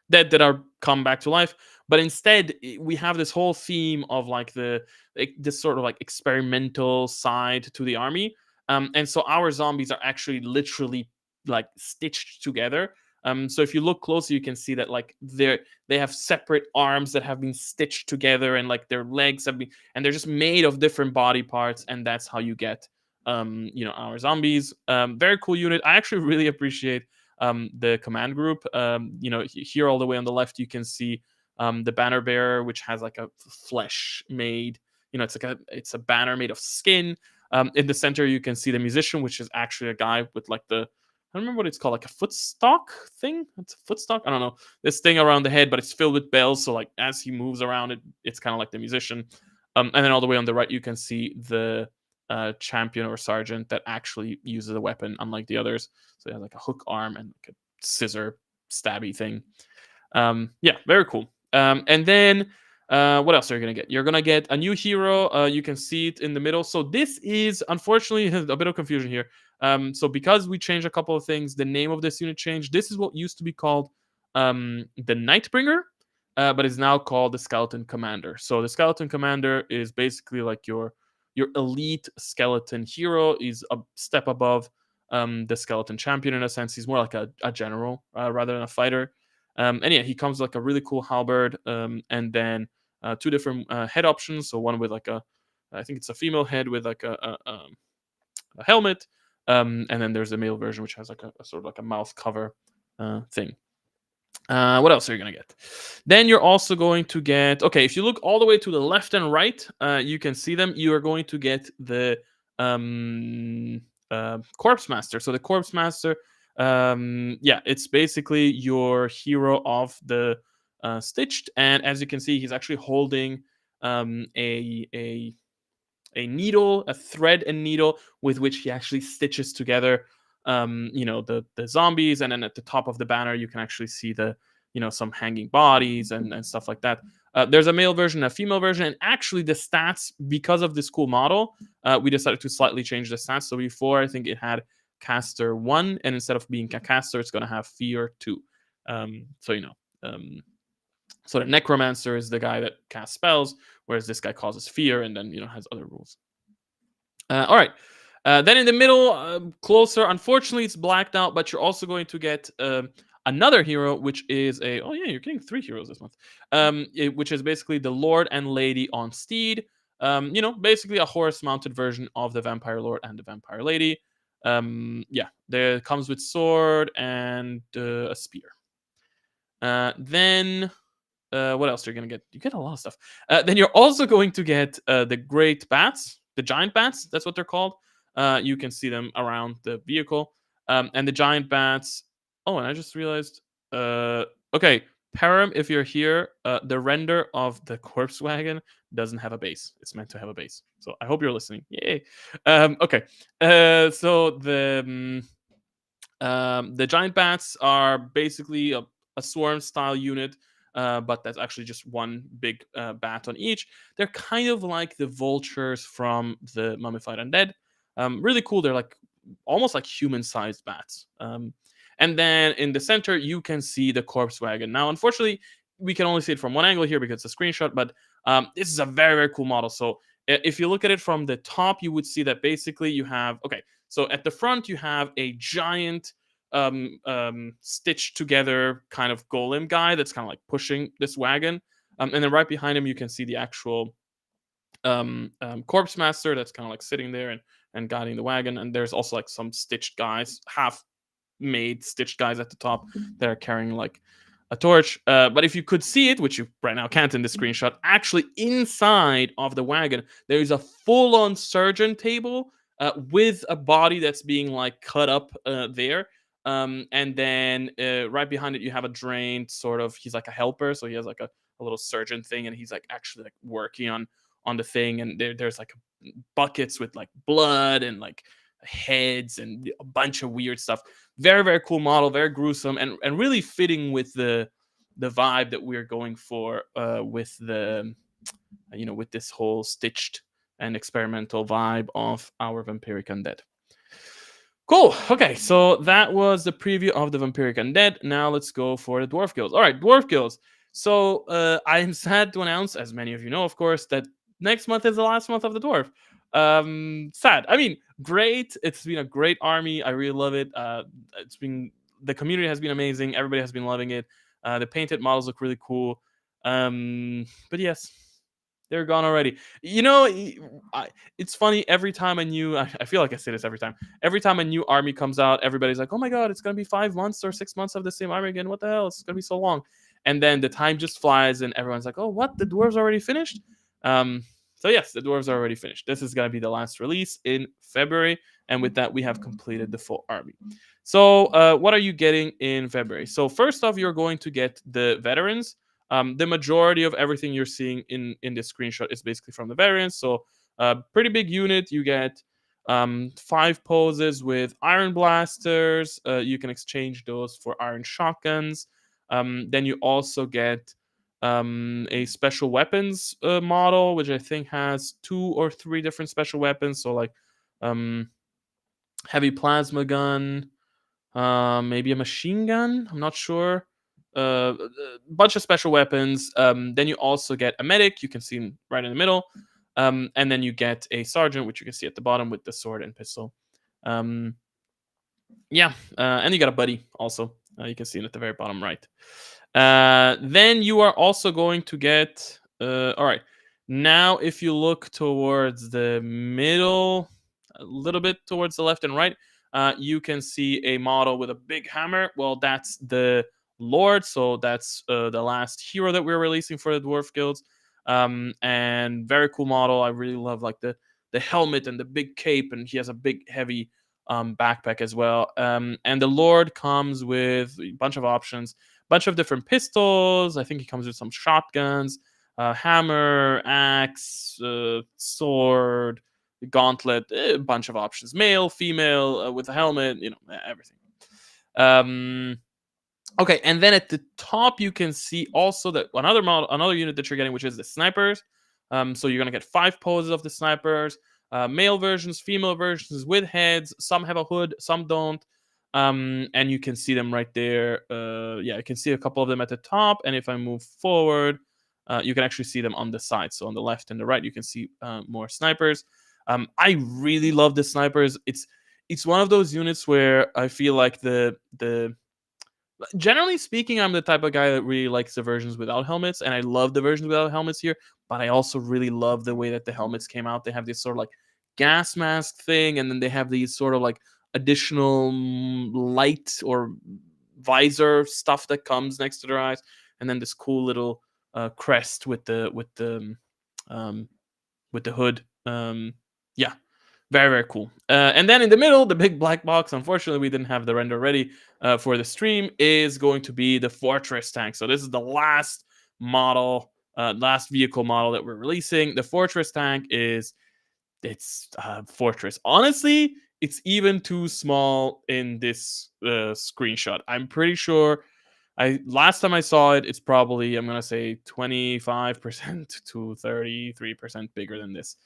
that are come back to life, but instead we have this whole theme of like this sort of like experimental side to the army, and so our zombies are actually literally like stitched together. So if you look closely, you can see that like they have separate arms that have been stitched together, and like their legs have been, and they're just made of different body parts, and that's how you get our zombies. Very cool unit. I actually really appreciate the command group. Here all the way on the left, you can see the banner bearer, which has like a flesh made. It's a banner made of skin. In the center, you can see the musician, which is actually a guy with like I don't remember what it's called, like a footstock thing. It's a footstock. I don't know, this thing around the head, but it's filled with bells. So like as he moves around, it's kind of like the musician. And then all the way on the right, you can see the champion or sergeant that actually uses a weapon, unlike the others. So he has like a hook arm and like a scissor stabby thing. Yeah, very cool. And then what else are you gonna get? You're gonna get a new hero. You can see it in the middle. So this is unfortunately a bit of confusion here. So because we changed a couple of things, the name of this unit changed. This is what used to be called the Nightbringer, but is now called the Skeleton Commander. So the Skeleton Commander is basically like your elite skeleton hero. Is a step above the skeleton champion in a sense. He's more like a general rather than a fighter. And yeah, he comes with like a really cool halberd, and then 2 different head options. So one with like I think it's a female head with like a helmet, and then there's a male version which has like a sort of like a mouth cover thing. What else are you gonna get? Then you're also going to get, okay, if you look all the way to the left and right, you can see them. You are going to get the Corpse Master. So the Corpse Master, it's basically your hero of the Stitched, and as you can see, he's actually holding a needle, a thread and needle with which he actually stitches together the zombies, and then at the top of the banner you can actually see some hanging bodies and stuff like that. There's a male version, a female version, and actually the stats, because of this cool model, we decided to slightly change the stats. So before, I think it had caster 1, and instead of being a caster, it's going to have fear 2. So the necromancer is the guy that casts spells, whereas this guy causes fear and then has other rules. All right. Then in the middle, closer, unfortunately, it's blacked out, but you're also going to get another hero, which is you're getting 3 heroes this month, which is basically the Lord and Lady on Steed. Basically a horse-mounted version of the Vampire Lord and the Vampire Lady. There comes with sword and a spear. Then what else are you going to get? You get a lot of stuff. Then you're also going to get the great bats, the giant bats. That's what they're called. You can see them around the vehicle. And the giant bats. Oh, and I just realized. Okay, Param, if you're here, the render of the corpse wagon doesn't have a base. It's meant to have a base. So I hope you're listening. Yay. Okay. So the giant bats are basically a swarm style unit, but that's actually just one big bat on each. They're kind of like the vultures from the Mummified Undead. Really cool. They're like almost like human-sized bats. And then in the center, you can see the corpse wagon. Now, unfortunately, we can only see it from one angle here because it's a screenshot, but this is a very, very cool model. So if you look at it from the top, you would see that basically you have, so at the front, you have a giant stitched together kind of golem guy that's kind of like pushing this wagon. And then right behind him, you can see the actual corpse master that's kind of like sitting there and guiding the wagon. And there's also like some stitched guys, half made stitched guys at the top that are carrying like a torch. But if you could see it, which you right now can't in the screenshot, actually inside of the wagon, there is a full-on surgeon table with a body that's being like cut up there. And then right behind it, you have a drained sort of, he's like a helper. So he has like a little surgeon thing, and he's like actually like working on the thing. And there's like buckets with like blood and like heads and a bunch of weird stuff. Very, very cool model, very gruesome, and really fitting with the vibe that we're going for with the with this whole stitched and experimental vibe of our Vampiric Undead. Cool. Okay, so that was the preview of the Vampiric Undead. Now let's go for the Dwarf Guilds. All right, Dwarf Guilds. So I am sad to announce, as many of you know, of course, that next month is the last month of the Dwarf. Sad. I mean, great. It's been a great army. I really love it. The community has been amazing. Everybody has been loving it. The painted models look really cool. But yes, they're gone already. It's funny. Every time I feel like I say this every time. Every time a new army comes out, everybody's like, "Oh my god, it's gonna be 5 months or 6 months of the same army again. What the hell? It's gonna be so long." And then the time just flies, and everyone's like, "Oh, what? The dwarves already finished?" So yes, the dwarves are already finished. This is gonna be the last release in February, and with that, we have completed the full army. So, what are you getting in February? So first off, you're going to get the veterans. The majority of everything you're seeing in this screenshot is basically from the variants. So pretty big unit. You get 5 poses with iron blasters. You can exchange those for iron shotguns. Then you also get a special weapons model, which I think has 2 or 3 different special weapons. So like heavy plasma gun, maybe a machine gun. I'm not sure. A bunch of special weapons. Then you also get a medic. You can see him right in the middle. And then you get a sergeant, which you can see at the bottom with the sword and pistol. And you got a buddy also. You can see him at the very bottom right. Then you are also going to get. All right. Now, if you look towards the middle, a little bit towards the left and right, you can see a model with a big hammer. Well, that's the Lord, so that's the last hero that we're releasing for the Dwarf Guilds. And very cool model. I really love like the helmet and the big cape, and he has a big heavy backpack as well. And the Lord comes with a bunch of options, bunch of different pistols. I think he comes with some shotguns, hammer, axe, sword, gauntlet, a bunch of options: male, female, with a helmet, everything. Um, okay, and then at the top you can see also that another unit that you're getting, which is the snipers. So you're gonna get 5 poses of the snipers, male versions, female versions with heads. Some have a hood, some don't. And you can see them right there. Yeah, you can see a couple of them at the top, and if I move forward, you can actually see them on the side. So on the left and the right, you can see more snipers. I really love the snipers. It's one of those units where I feel like the generally speaking, I'm the type of guy that really likes the versions without helmets, and I love the versions without helmets here. But I also really love the way that the helmets came out. They have this sort of like gas mask thing, and then they have these sort of like additional light or visor stuff that comes next to their eyes, and then this cool little crest um, with the hood. Yeah, very, very cool. And then in the middle, the big black box, unfortunately, we didn't have the render ready for the stream, is going to be the Fortress tank. So this is the last model, last vehicle model that we're releasing. The Fortress tank it's Fortress. Honestly, it's even too small in this screenshot. I'm pretty sure last time I saw it, it's probably, I'm gonna say 25% to 33% bigger than this.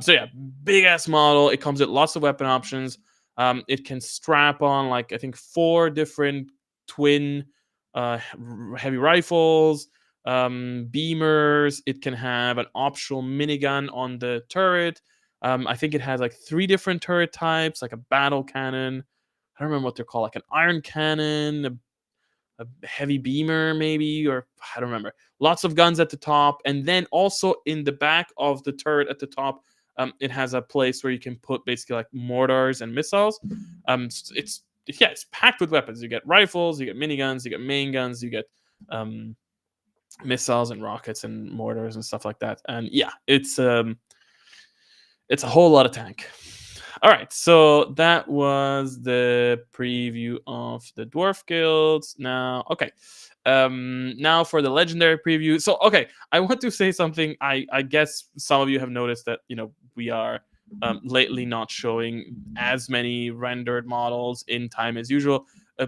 So yeah, big ass model. It comes with lots of weapon options. It can strap on like I think 4 different twin heavy rifles, beamers. It can have an optional minigun on the turret. I think it has like 3 different turret types, like a battle cannon. I don't remember what they're called, like an iron cannon, a heavy beamer maybe, or I don't remember. Lots of guns at the top, and then also in the back of the turret at the top, it has a place where you can put basically like mortars and missiles. It's packed with weapons. You get rifles, you get miniguns, you get main guns, you get um, missiles and rockets and mortars and stuff like that. And yeah, it's a whole lot of tank. All right, so that was the preview of the Dwarf Guilds. Now, okay, now for the Legendary preview. So, okay, I want to say something. I guess some of you have noticed that we are lately not showing as many rendered models in time as usual.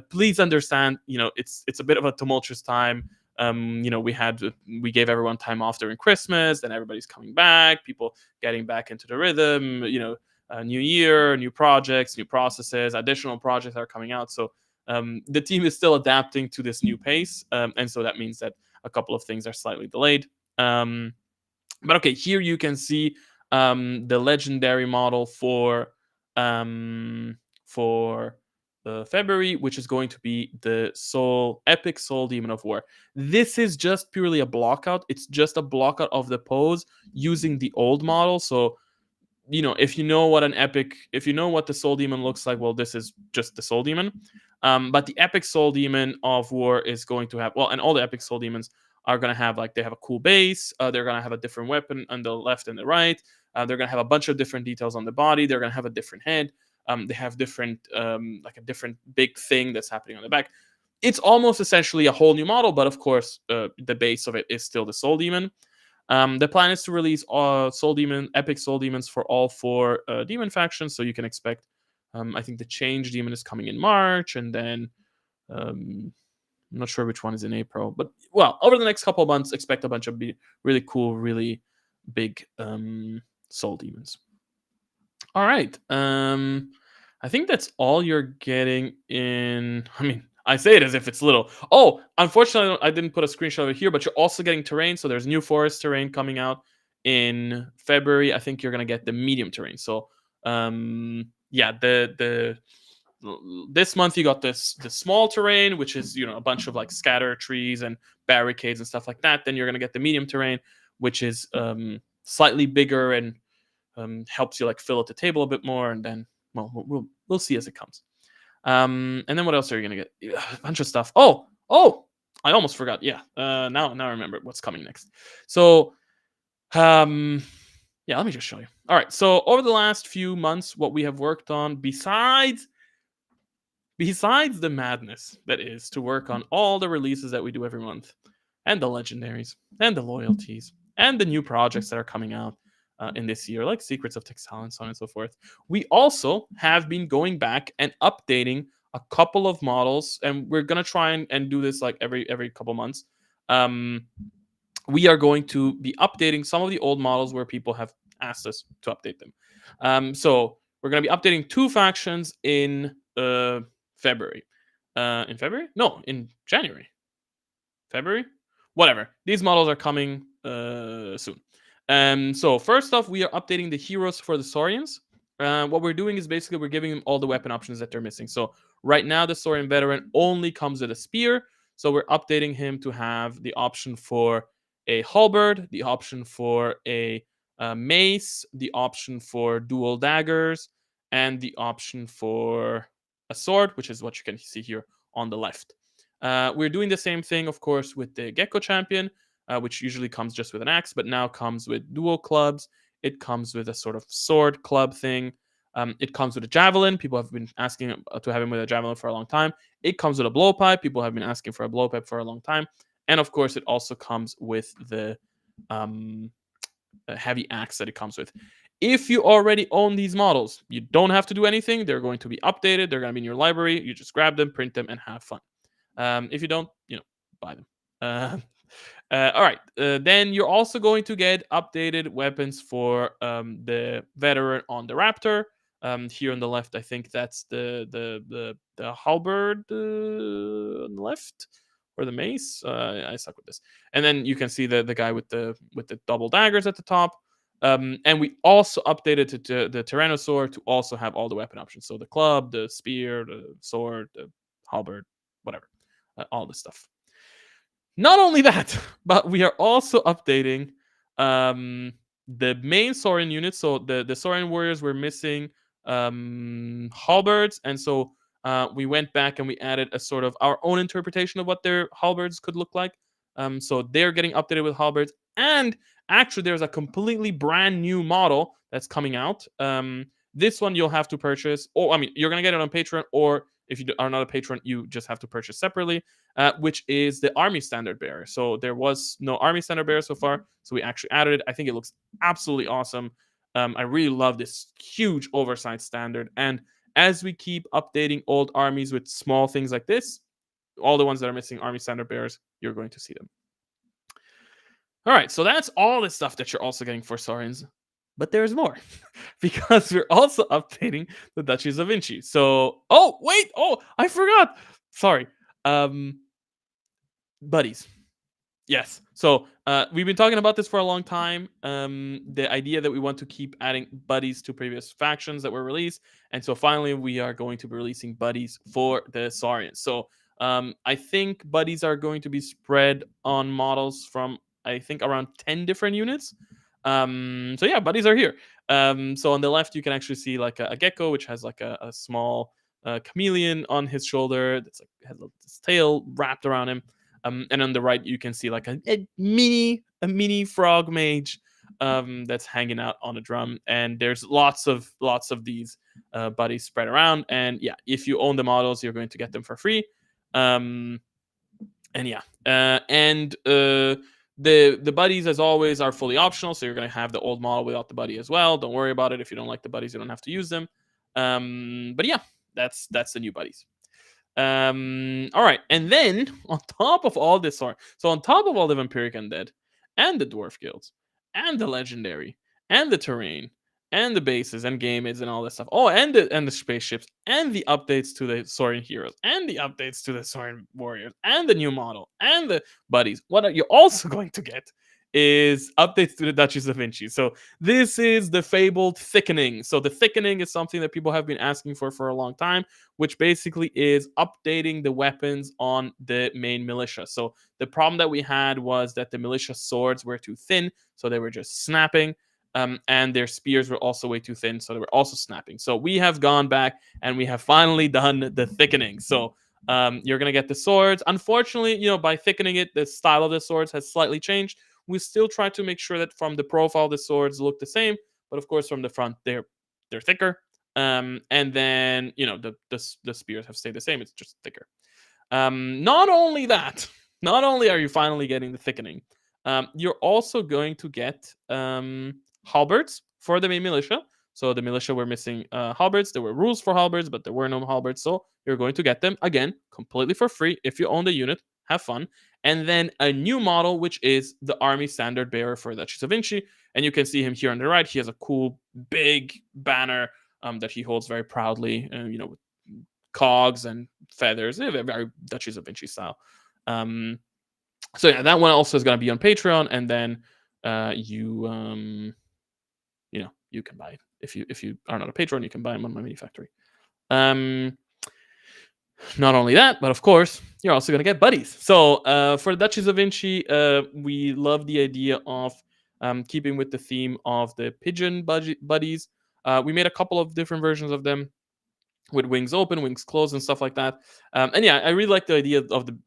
Please understand, it's a bit of a tumultuous time. We gave everyone time off during Christmas, then everybody's coming back, people getting back into the rhythm. New year, new projects, new processes, additional projects are coming out. So the team is still adapting to this new pace. And so that means that a couple of things are slightly delayed. But okay, here you can see the legendary model for February, which is going to be the Epic Soul Demon of War. This is just purely a blockout. It's just a blockout of the pose using the old model. So if you know what the Soul Demon looks like, well, this is just the Soul Demon. But the Epic Soul Demon of War is going to have, and all the Epic Soul Demons are going to have, they have a cool base. They're going to have a different weapon on the left and the right. They're going to have a bunch of different details on the body. They're going to have a different head. They have different, like a different big thing that's happening on the back. It's almost essentially a whole new model, but of course, the base of it is still the Soul Demon. The plan is to release Epic Soul Demons for all 4 demon factions, so you can expect. I think the Change Demon is coming in March, and then I'm not sure which one is in April. But over the next couple of months, expect a bunch of really cool, really big Soul Demons. All right. I think that's all you're getting in. I mean, I say it as if it's little. Oh, unfortunately, I didn't put a screenshot over here, but you're also getting terrain. So there's new forest terrain coming out in February. I think you're gonna get the medium terrain. So yeah, this month you got the small terrain, which is a bunch of like scatter trees and barricades and stuff like that. Then you're gonna get the medium terrain, which is slightly bigger and helps you like fill out the table a bit more. And then we'll see as it comes. And then what else are you gonna get? A bunch of stuff. Oh, I almost forgot. Yeah. Now I remember what's coming next. So, yeah, let me just show you. All right. So over the last few months, what we have worked on, besides the madness that is to work on all the releases that we do every month, and the legendaries, and the loyalties, and the new projects that are coming out. in this year, like Secrets of Texile and so on and so forth. We also have been going back and updating a couple of models, and we're gonna try and do this like every couple months. We are going to be updating some of the old models where people have asked us to update them. So we're going to be updating 2 factions in February. In February? No, in January. February? Whatever. These models are coming soon. So first off, we are updating the heroes for the Saurians. What we're doing is basically we're giving them all the weapon options that they're missing. So right now, the Saurian veteran only comes with a spear. So we're updating him to have the option for a halberd, the option for a mace, the option for dual daggers, and the option for a sword, which is what you can see here on the left. We're doing the same thing, of course, with the Gecko Champion, which usually comes just with an axe, but now comes with dual clubs. It comes with a sort of sword club thing. It comes with a javelin. People have been asking to have him with a javelin for a long time. It comes with a blowpipe. People have been asking for a blowpipe for a long time. And of course, it also comes with the heavy axe that it comes with. If you already own these models, you don't have to do anything. They're going to be updated. They're going to be in your library. You just grab them, print them, and have fun. If you don't, buy them. All right. Then you're also going to get updated weapons for the veteran on the Raptor. Here on the left, I think that's the halberd on the left, or the mace. I suck with this. And then you can see the guy with the double daggers at the top. And we also updated to the Tyrannosaur to also have all the weapon options. So the club, the spear, the sword, the halberd, whatever, all this stuff. Not only that, but we are also updating the main Saurian units. So the Saurian warriors were missing halberds, and so we went back and we added a sort of our own interpretation of what their halberds could look like. So they're getting updated with halberds, and actually there's a completely brand new model that's coming out. This one you'll have to purchase, or I mean, you're gonna get it on Patreon, or if you are not a patron, you just have to purchase separately, which is the Army Standard Bearer. So there was no Army Standard Bearer so far, so we actually added it. I think it looks absolutely awesome. I really love this huge oversized standard. And as we keep updating old armies with small things like this, all the ones that are missing Army Standard Bearers, you're going to see them. All right, so that's all the stuff that you're also getting for Saurians. But there's more, because we're also updating the Duchies of Vinci. So, I forgot. Sorry. Buddies. Yes. So we've been talking about this for a long time. The idea that we want to keep adding buddies to previous factions that were released. And so finally, we are going to be releasing buddies for the Saurians. So I think buddies are going to be spread on models from, I think, around 10 different units. So yeah, buddies are here. So on the left, you can actually see like a gecko, which has like a small chameleon on his shoulder. That's like has his tail wrapped around him. And on the right, you can see like a mini frog mage that's hanging out on a drum. And there's lots of these buddies spread around. And yeah, if you own the models, you're going to get them for free. And yeah, the buddies, as always, are fully optional. So you're going to have the old model without the buddy as well. Don't worry about it. If you don't like the buddies, you don't have to use them. But yeah, that's the new buddies. All right, and then on top of all this, so on top of all the vampiric undead, and the dwarf guilds, and the legendary, and the terrain, and the bases and game aids and all that stuff. Oh, and the spaceships, and the updates to the Saurian heroes, and the updates to the Saurian warriors, and the new model, and the buddies. What are you also going to get is updates to the Duchies of Vinci. So this is the fabled thickening. So the thickening is something that people have been asking for a long time, which basically is updating the weapons on the main militia. So the problem that we had was that the militia swords were too thin, so they were just snapping. And their spears were also way too thin, so they were also snapping. So we have gone back and we have finally done the thickening. So you're going to get the swords. Unfortunately, by thickening it, the style of the swords has slightly changed. We still try to make sure that from the profile, the swords look the same, but of course, from the front, they're thicker. And then the spears have stayed the same. It's just thicker. Not only that, not only are you finally getting the thickening, you're also going to get halberds for the main militia. So the militia were missing halberds. There were rules for halberds, but there were no halberds. So you're going to get them again completely for free if you own the unit. Have fun. And then a new model, which is the army standard bearer for Duchess of Vinci. And you can see him here on the right. He has a cool big banner that he holds very proudly, with cogs and feathers, very Duchess of Vinci style. So yeah, that one also is going to be on Patreon, and then you can buy it if you are not a patron. You can buy them on my mini factory. Not only that, but of course, you're also going to get buddies. So for the Duchess of Vinci, we love the idea of keeping with the theme of the pigeon buddies. We made a couple of different versions of them with wings open, wings closed, and stuff like that. And yeah, I really like the idea of the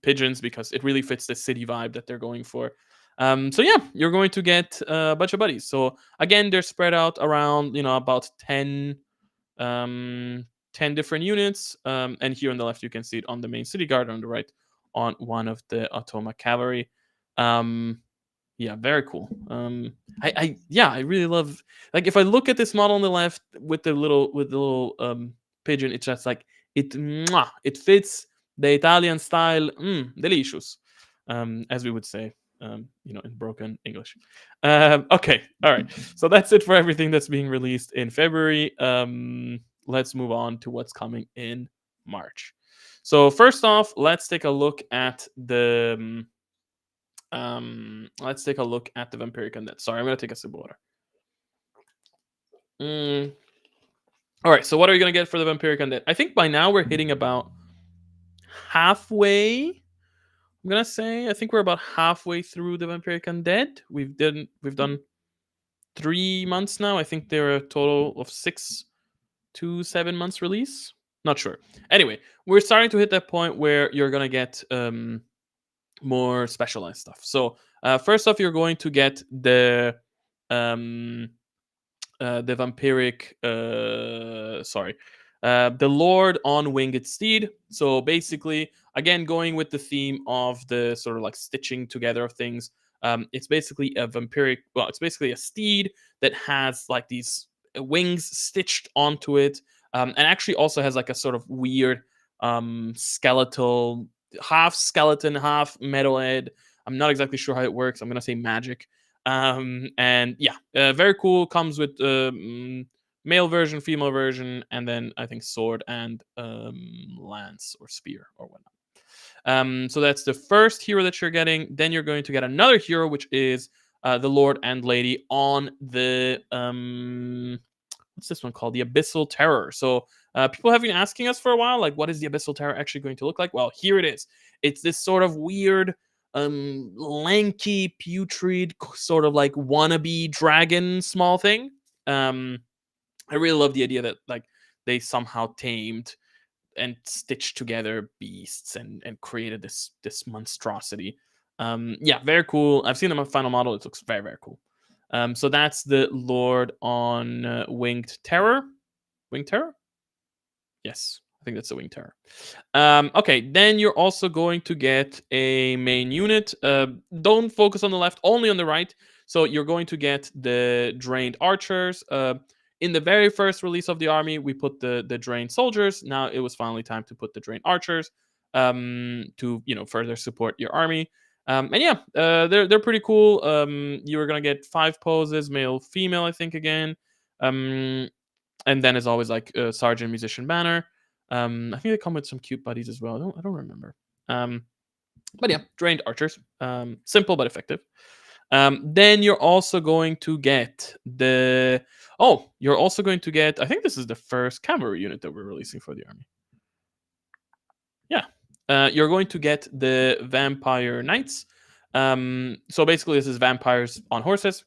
pigeons because it really fits the city vibe that they're going for. So yeah, you're going to get a bunch of buddies. So again, they're spread out around about 10 different units. And here on the left, you can see it on the main city guard, on the right, on one of the Automa cavalry. Yeah, very cool. I really love, like, if I look at this model on the left with the little pigeon, it's just like it fits the Italian style, delicious, as we would say, in broken English. Okay, all right. So that's it for everything that's being released in February. Let's move on to what's coming in March. So first off, let's take a look at the Vampiric Undead. Sorry, I'm gonna take a sip of water. All right, so what are you gonna get for the Vampiric Undead? I think by now we're hitting about halfway. I'm gonna say I think we're about halfway through the Vampiric Undead. We've done 3 months now. I think there are a total of 6 to 7 months release. Not sure. Anyway, we're starting to hit that point where you're gonna get more specialized stuff. So first off, you're going to get the vampiric the Lord on Winged Steed. So basically, again, going with the theme of the sort of like stitching together of things. It's basically a vampiric, well, it's basically a steed that has like these wings stitched onto it, and actually also has like a sort of weird skeletal, half skeleton, half metalhead. I'm not exactly sure how it works. I'm gonna say magic. And yeah, very cool. Comes with male version, female version, and then I think sword and lance or spear or whatnot. So that's the first hero that you're getting. Then you're going to get another hero, which is the Lord and Lady on the what's this one called? The Abyssal Terror. So people have been asking us for a while, like, what is the Abyssal Terror actually going to look like? Well, here it is. It's this sort of weird, lanky, putrid, sort of like wannabe dragon small thing. I really love the idea that like they somehow tamed and stitched together beasts and created this monstrosity. Yeah, very cool. I've seen them on final model. It looks very, very cool. So that's the Lord on Winged Terror. Winged Terror? Yes, I think that's the Winged Terror. Okay, then you're also going to get a main unit. Don't focus on the left, only on the right. So you're going to get the Drained Archers. In the very first release of the army, we put the Drained Soldiers. Now it was finally time to put the Drained Archers to further support your army. And yeah, they're pretty cool. You are gonna get 5 poses, male, female, I think again. And then as always, like sergeant, musician, banner. I think they come with some cute buddies as well. I don't remember. But yeah, Drained Archers. Simple but effective. Then you're also going to get I think this is the first cavalry unit that we're releasing for the army. Yeah. You're going to get the Vampire Knights. So basically, this is vampires on horses.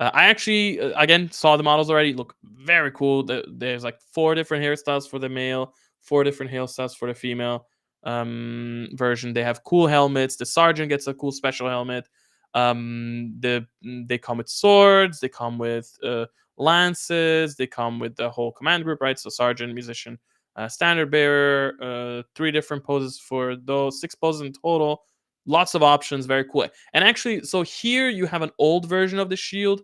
I actually, again, saw the models already. Look very cool. There's like 4 different hairstyles for the male, 4 different hairstyles for the female version. They have cool helmets. The sergeant gets a cool special helmet. They come with swords. They come with lances. They come with the whole command group, right? So sergeant, musician, standard bearer, 3 different poses for those, 6 poses in total. lots of options, very cool. And actually, so here you have an old version of the shield.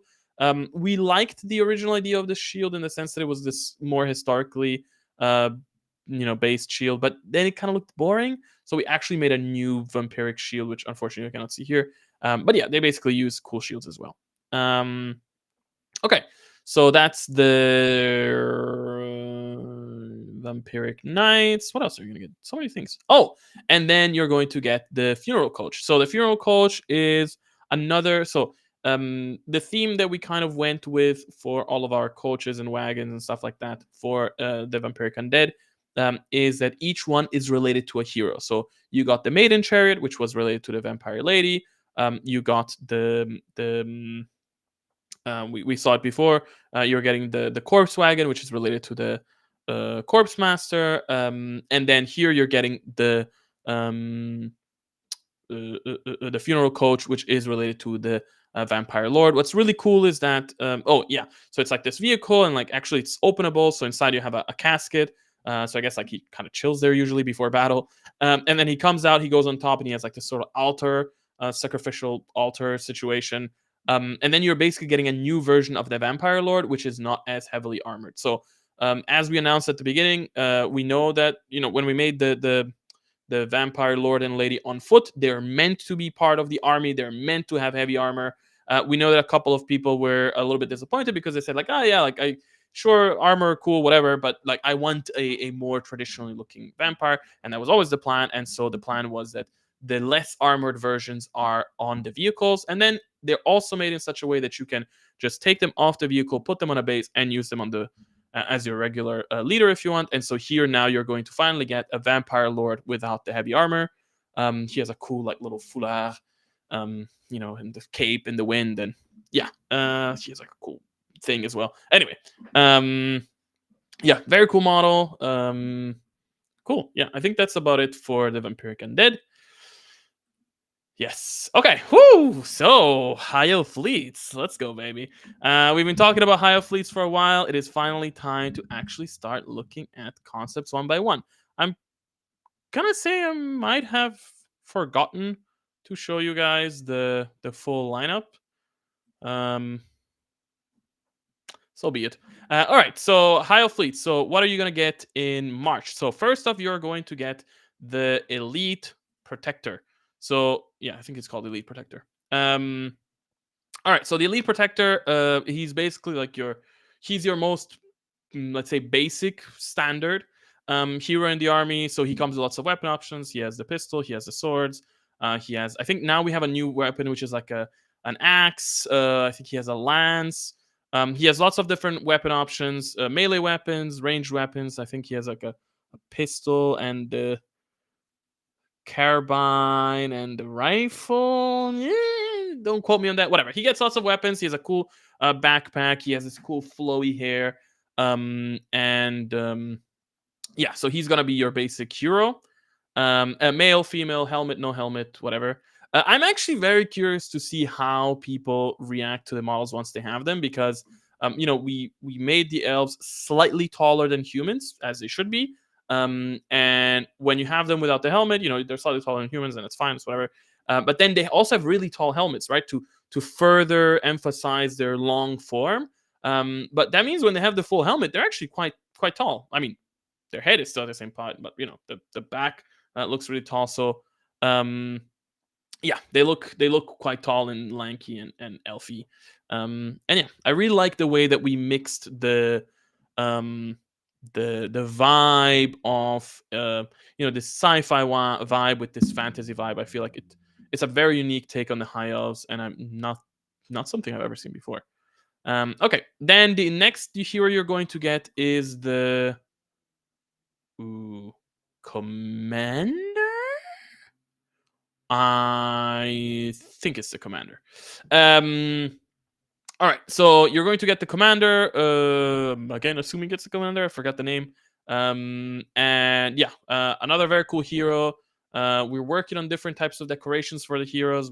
We liked the original idea of the shield in the sense that it was this more historically, uh, based shield, but then it kind of looked boring. So we actually made a new vampiric shield, which unfortunately I cannot see here. But yeah, they basically use cool shields as well. Okay, so that's the vampiric knights. What else are you gonna get? So many things. Oh, and then you're going to get the funeral coach. So the funeral coach is another. So the theme that we kind of went with for all of our coaches and wagons and stuff like that for the vampiric undead is that each one is related to a hero. So you got the maiden chariot, which was related to the vampire lady. You got we saw it before. You're getting the corpse wagon, which is related to the corpse master, and then here you're getting the funeral coach, which is related to the vampire lord. What's really cool is that oh yeah, so it's like this vehicle, and like actually it's openable. So inside you have a casket. So I guess like he kind of chills there usually before battle, and then he comes out. He goes on top, and he has like this sort of altar, sacrificial altar situation. And then you're basically getting a new version of the Vampire Lord, which is not as heavily armored. So, as we announced at the beginning, we know that when we made the Vampire Lord and Lady on foot, they're meant to be part of the army. They're meant to have heavy armor. We know that a couple of people were a little bit disappointed because they said like, oh yeah, like I sure armor cool whatever, but like I want a more traditionally looking vampire, and that was always the plan. And so the plan was that the less armored versions are on the vehicles, and then they're also made in such a way that you can just take them off the vehicle, put them on a base, and use them on the as your regular leader if you want. And so here now you're going to finally get a vampire lord without the heavy armor. He has a cool like little foulard, and the cape in the wind, and yeah, he has like a cool thing as well. Anyway, yeah, very cool model. Cool. Yeah, I think that's about it for the vampiric undead. Yes. Okay. Whoo. So high elf fleets. Let's go, baby. We've been talking about high elf fleets for a while. It is finally time to actually start looking at concepts one by one. I'm gonna say I might have forgotten to show you guys the full lineup. So be it. All right. So high elf fleets. So what are you gonna get in March? So first off, you're going to get the elite protector. So yeah, I think it's called Elite Protector. All right, so the Elite Protector, he's basically like he's your most, let's say, basic standard hero in the army. So he comes with lots of weapon options. He has the pistol, he has the swords. He has, I think now we have a new weapon which is like an axe. I think he has a lance. He has lots of different weapon options, melee weapons, ranged weapons. I think he has like a pistol and carbine and the rifle. Yeah, don't quote me on that. Whatever. He gets lots of weapons. He has a cool backpack. He has this cool flowy hair. Yeah, so he's gonna be your basic hero. A male, female, helmet, no helmet, whatever. I'm actually very curious to see how people react to the models once they have them, because we made the elves slightly taller than humans, as they should be. And when you have them without the helmet, they're slightly taller than humans, and it's fine, it's whatever. But then they also have really tall helmets, right? To further emphasize their long form. But that means when they have the full helmet, they're actually quite tall. I mean, their head is still the same part, but the back looks really tall. So yeah, they look quite tall and lanky and elfy. And yeah, I really like the way that we mixed the vibe of this sci-fi vibe with this fantasy vibe. I feel like it's a very unique take on the high elves, and I'm not something I've ever seen before. Okay, then the next hero you're going to get is the commander. I think it's the commander. All right, so you're going to get the commander. Again, assuming it's the commander. I forgot the name. And yeah, another very cool hero. We're working on different types of decorations for the heroes.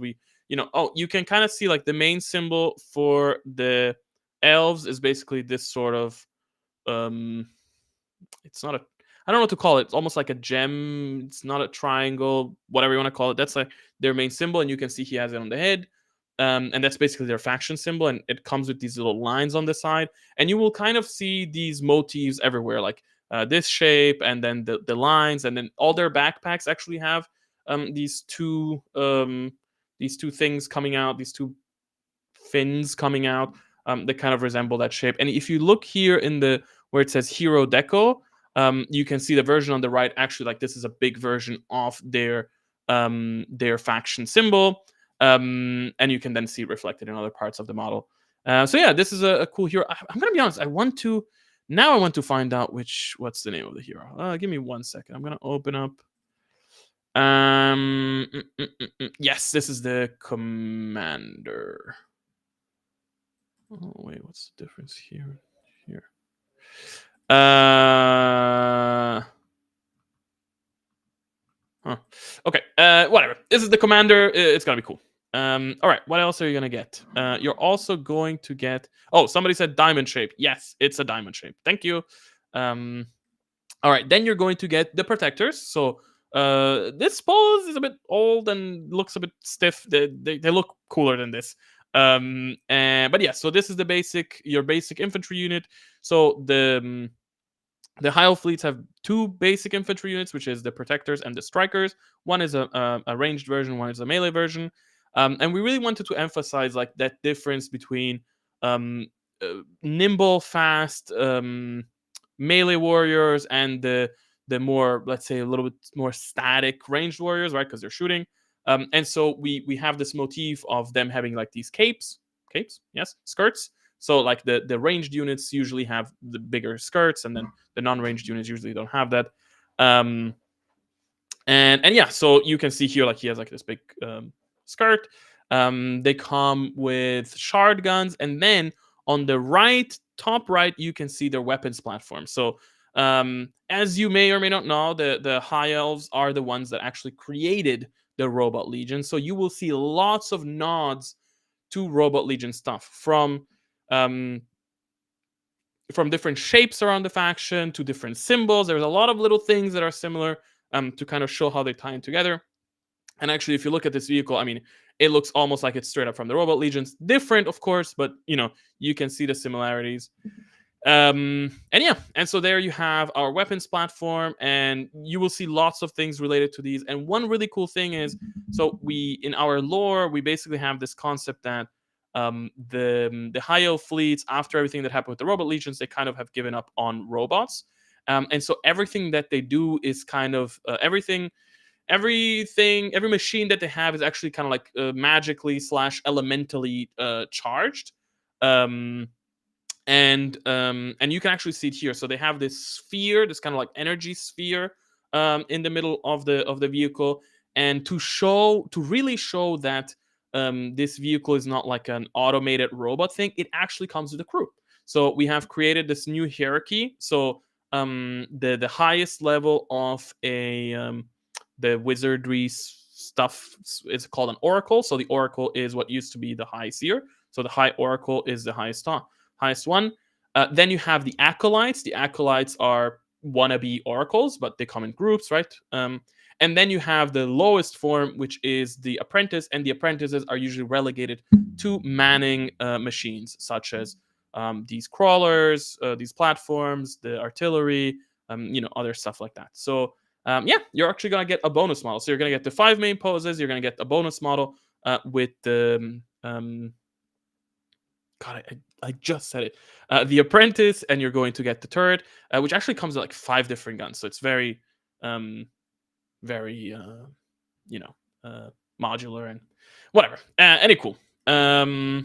You can kind of see like the main symbol for the elves is basically this sort of. It's not a. I don't know what to call it. It's almost like a gem. It's not a triangle, whatever you want to call it. That's like their main symbol, and you can see he has it on the head. And that's basically their faction symbol, and it comes with these little lines on the side, and you will kind of see these motifs everywhere, like this shape, and then the lines, and then all their backpacks actually have these two things coming out, these two fins coming out that kind of resemble that shape. And if you look here in the where it says Hero Deco, you can see the version on the right. Actually, like this is a big version of their faction symbol, and you can then see it reflected in other parts of the model. So yeah, this is a cool hero. I'm gonna be honest. I want to find out what's the name of the hero. Give me 1 second. I'm gonna open up. Yes, this is the commander. Oh wait, what's the difference here? Here. Huh. Okay. Whatever. This is the commander. It's gonna be cool. All right. What else are you gonna get? You're also going to get. Oh, somebody said diamond shape. Yes, it's a diamond shape. Thank you. All right. Then you're going to get the protectors. So this pose is a bit old and looks a bit stiff. They look cooler than this. But yeah. So this is your basic infantry unit. So the high elf fleets have two basic infantry units, which is the protectors and the strikers. One is a ranged version, one is a melee version. And we really wanted to emphasize like that difference between nimble, fast melee warriors and the more, let's say, a little bit more static ranged warriors, right? Because they're shooting. And so we have this motif of them having like these capes, yes, skirts. So like the ranged units usually have the bigger skirts, and then the non-ranged units usually don't have that. And yeah, so you can see here like he has like this big skirt. They come with shard guns, and then on the top right, you can see their weapons platform. So as you may or may not know, the high elves are the ones that actually created the Robot Legion. So you will see lots of nods to Robot Legion stuff from different shapes around the faction to different symbols. There's a lot of little things that are similar to kind of show how they tie in together. And actually, if you look at this vehicle, I mean, it looks almost like it's straight up from the Robot Legions. Different, of course, but you can see the similarities. And yeah, and so there you have our weapons platform, and you will see lots of things related to these. And one really cool thing is, so in our lore, we basically have this concept that the high elf fleets, after everything that happened with the Robot Legions, they kind of have given up on robots. And so everything that they do is kind of every machine that they have is actually kind of like magically / elementally charged. And you can actually see it here. So they have this sphere, this kind of like energy sphere in the middle of the vehicle, and to really show that this vehicle is not like an automated robot thing, it actually comes with a crew. So we have created this new hierarchy. So the highest level of the wizardry stuff is called an oracle. So the oracle is what used to be the high seer. So the high oracle is the highest one. Then you have the acolytes. The acolytes are wannabe oracles, but they come in groups, right? And then you have the lowest form, which is the apprentice, and the apprentices are usually relegated to manning machines, such as these crawlers, these platforms, the artillery, other stuff like that. So yeah, you're actually going to get a bonus model. So you're going to get the 5 main poses. You're going to get a bonus model with the God, I just said it. The apprentice, and you're going to get the turret, which actually comes with like 5 different guns. So it's very, very, modular and whatever. Any cool. Yeah.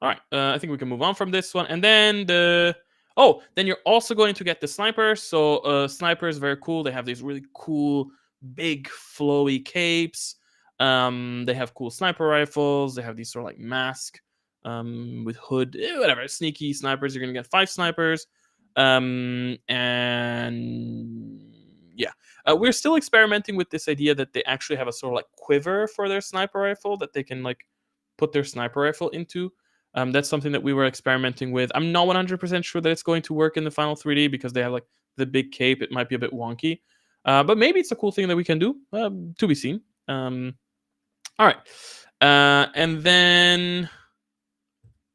All right. I think we can move on from this one, and then then you're also going to get the snipers. So snipers, very cool. They have these really cool, big, flowy capes. They have cool sniper rifles. They have these sort of like mask with hood, whatever. Sneaky snipers. You're gonna get 5 snipers, and yeah, we're still experimenting with this idea that they actually have a sort of like quiver for their sniper rifle that they can like put their sniper rifle into. That's something that we were experimenting with. I'm not 100% sure that it's going to work in the final 3D because they have like the big cape. It might be a bit wonky, but maybe it's a cool thing that we can do. To be seen. All right, and then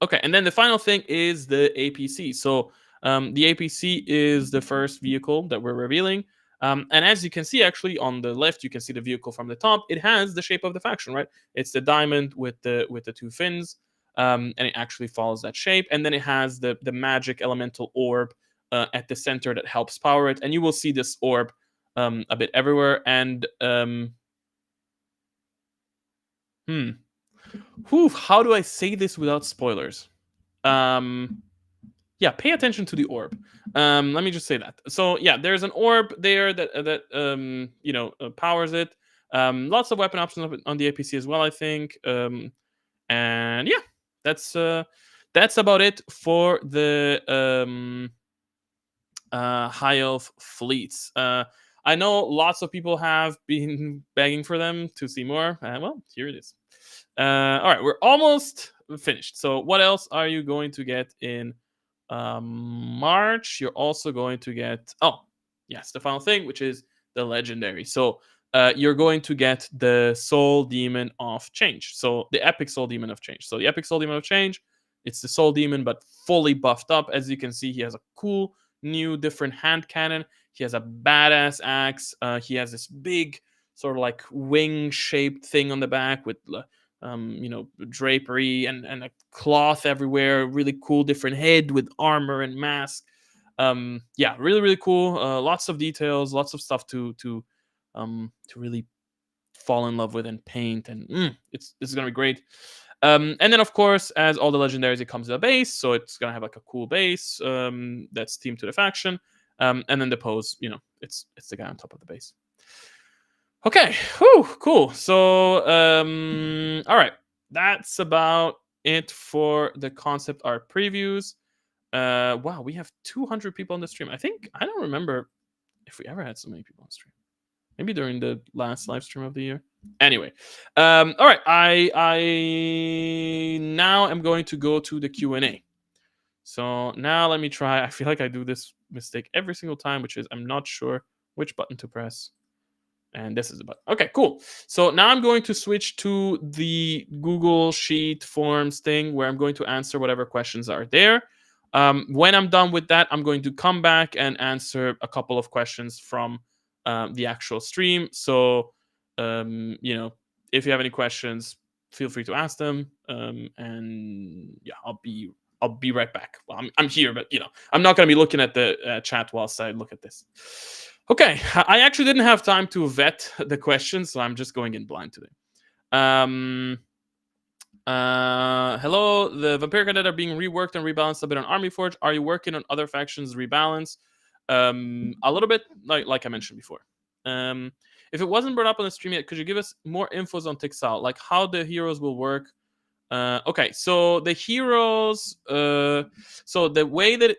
okay, and then the final thing is the APC. So the APC is the first vehicle that we're revealing. And as you can see, actually on the left, you can see the vehicle from the top. It has the shape of the faction, right? It's the diamond with the two fins, and it actually follows that shape. And then it has the magic elemental orb at the center that helps power it. And you will see this orb a bit everywhere. And how do I say this without spoilers? Yeah, pay attention to the orb. Let me just say that. So yeah, there's an orb there that powers it. Lots of weapon options on the APC as well, I think. And yeah, that's about it for the high elf fleets. I know lots of people have been begging for them to see more. Well, here it is. All right, we're almost finished. So what else are you going to get in March? You're also going to get, oh yes, the final thing, which is the legendary. So you're going to get the Soul Demon of Change. So the Epic Soul Demon of Change. So the Epic Soul Demon of Change, it's the Soul Demon, but fully buffed up. As you can see, he has a cool new different hand cannon. He has a badass axe. He has this big sort of like wing shaped thing on the back with drapery and a cloth everywhere. Really cool different head with armor and mask. Yeah, really really cool. Lots of details, lots of stuff to really fall in love with and paint, and it's gonna be great. And then of course, as all the legendaries, it comes with a base, so it's gonna have like a cool base that's themed to the faction. And then the pose, it's the guy on top of the base. Okay, whew, cool. So, all right, that's about it for the concept art previews. Wow, we have 200 people on the stream. I don't remember if we ever had so many people on the stream. Maybe during the last live stream of the year. Anyway, all right, I now am going to go to the Q&A. So now let me try. I feel like I do this mistake every single time, which is I'm not sure which button to press. And this is the button. Okay, cool. So now I'm going to switch to the Google Sheet Forms thing where I'm going to answer whatever questions are there. When I'm done with that, I'm going to come back and answer a couple of questions from the actual stream. So, if you have any questions, feel free to ask them. And yeah, I'll be right back. Well, I'm here, but I'm not going to be looking at the chat whilst I look at this. Okay, I actually didn't have time to vet the questions, so I'm just going in blind today. Hello, the Vampiric Undead are being reworked and rebalanced a bit on Army Forge. Are you working on other factions rebalance? A little bit, like I mentioned before. If it wasn't brought up on the stream yet, could you give us more infos on Tixal, like how the heroes will work? Okay, so the heroes. So the way that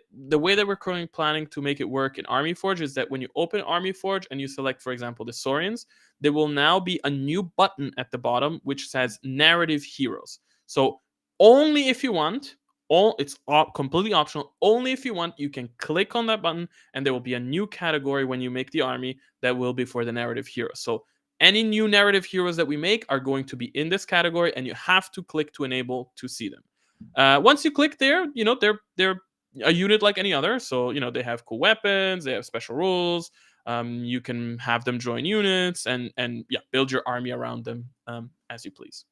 we're currently planning to make it work in Army Forge is that when you open Army Forge and you select, for example, the Saurians, there will now be a new button at the bottom which says Narrative Heroes. So only if you want, it's completely optional. Only if you want, you can click on that button, and there will be a new category when you make the army that will be for the Narrative Heroes. So any new narrative heroes that we make are going to be in this category, and you have to click to enable to see them. Once you click there, they're a unit like any other. So they have cool weapons, they have special rules. You can have them join units and build your army around them as you please.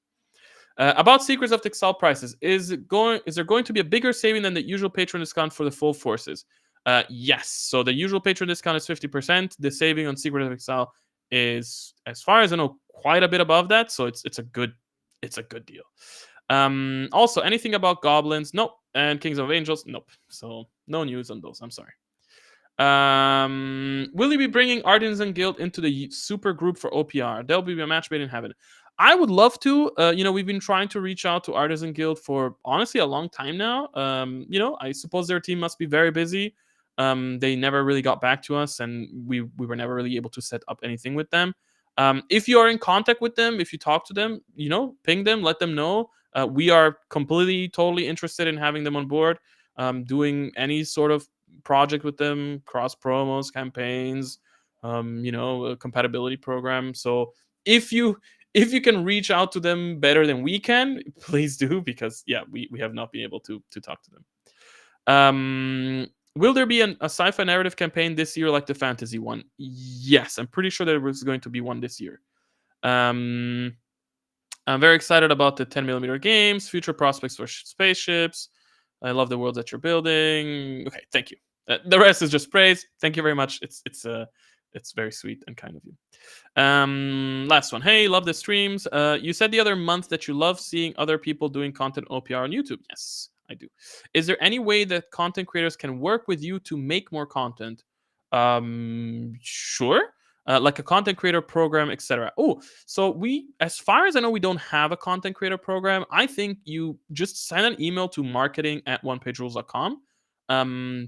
About Secrets of Tixal prices, is there going to be a bigger saving than the usual patron discount for the full forces? Yes. So the usual patron discount is 50%. The saving on Secrets of Tixal is, as far as I know, quite a bit above that, so it's a good deal. Also, anything about goblins? Nope. And Kings of Angels? Nope. So no news on those. I'm sorry. Will you be bringing Artisan Guild into the super group for OPR? There'll be a match made in heaven. I would love to. We've been trying to reach out to Artisan Guild for honestly a long time now. I suppose their team must be very busy. They never really got back to us, and we were never really able to set up anything with them. If you are in contact with them, if you talk to them, ping them, let them know. We are completely, totally interested in having them on board, doing any sort of project with them, cross promos, campaigns, a compatibility program. So if you can reach out to them better than we can, please do, because yeah, we have not been able to talk to them. Will there be a sci-fi narrative campaign this year like the fantasy one? Yes, I'm pretty sure there was going to be one this year. Um, I'm very excited about the 10mm games, future prospects for spaceships. I love the worlds that you're building. Okay, thank you. The rest is just praise. Thank you very much. It's very sweet and kind of you. Last one. Hey, love the streams. You said the other month that you love seeing other people doing content OPR on YouTube. Yes, I do. Is there any way that content creators can work with you to make more content? Sure. Like a content creator program, etc. Oh, so as far as I know, we don't have a content creator program. I think you just send an email to marketing@onepagerules.com.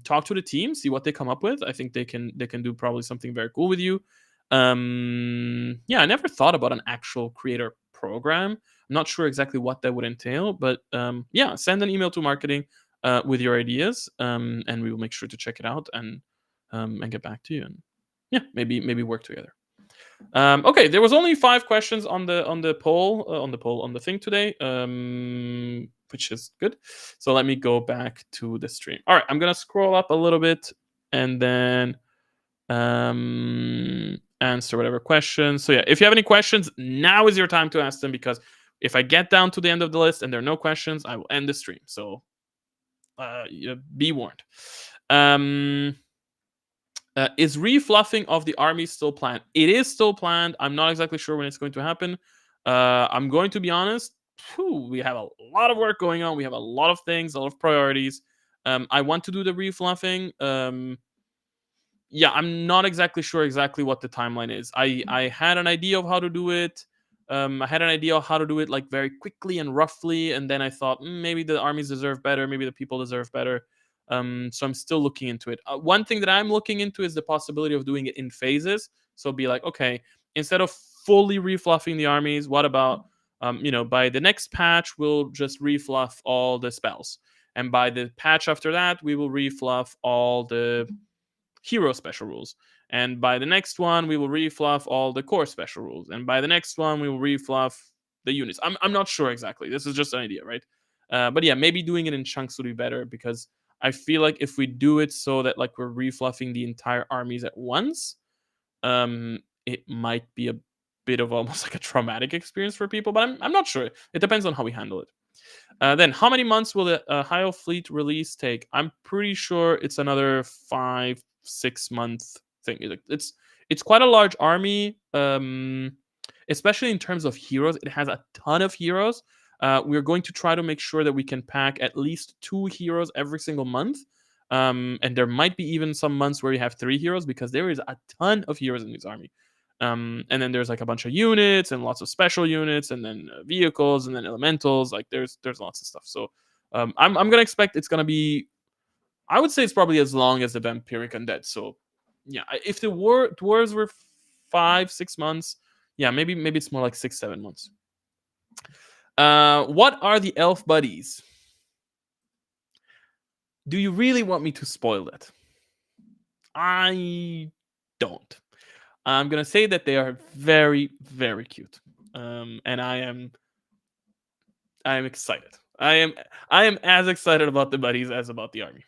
Talk to the team, see what they come up with. I think they can do probably something very cool with you. Yeah, I never thought about an actual creator program. I'm not sure exactly what that would entail, but yeah, send an email to marketing with your ideas, and we will make sure to check it out and get back to you. And yeah, maybe work together. Okay, there was only 5 questions on the poll on the thing today, which is good. So let me go back to the stream. All right, I'm gonna scroll up a little bit and then answer whatever questions. So yeah, if you have any questions, now is your time to ask them, because if I get down to the end of the list and there are no questions, I will end the stream. So be warned. Is refluffing of the army still planned? It is still planned. I'm not exactly sure when it's going to happen. I'm going to be honest. We have a lot of work going on. We have a lot of things, a lot of priorities. I want to do the refluffing. Yeah, I'm not exactly sure exactly what the timeline is. I had an idea of how to do it. I had an idea of how to do it like very quickly and roughly, and then I thought maybe the armies deserve better, maybe the people deserve better. So I'm still looking into it. One thing that I'm looking into is the possibility of doing it in phases. So be like, okay, instead of fully refluffing the armies, what about by the next patch we'll just refluff all the spells, and by the patch after that we will refluff all the hero special rules. And by the next one, we will refluff all the core special rules. And by the next one, we will refluff the units. I'm not sure exactly. This is just an idea, right? But yeah, maybe doing it in chunks would be better, because I feel like if we do it so that like we're refluffing the entire armies at once, it might be a bit of almost like a traumatic experience for people. But I'm not sure. It depends on how we handle it. Then, how many months will the Hio Fleet release take? I'm pretty sure it's another 5-6 month thing. It's quite a large army, especially in terms of heroes. It has a ton of heroes. We're going to try to make sure that we can pack at least 2 heroes every single month. And there might be even some months where we have 3 heroes, because there is a ton of heroes in this army. And then there's like a bunch of units and lots of special units, and then vehicles, and then elementals. Like there's lots of stuff. So I'm gonna expect it's gonna be. I would say it's probably as long as the vampiric undead. So yeah, if the dwarves were 5-6 months, yeah, maybe it's more like 6-7 months. What are the elf buddies? Do you really want me to spoil that? I don't. I'm gonna say that they are very, very cute, and I am excited. I am as excited about the buddies as about the army.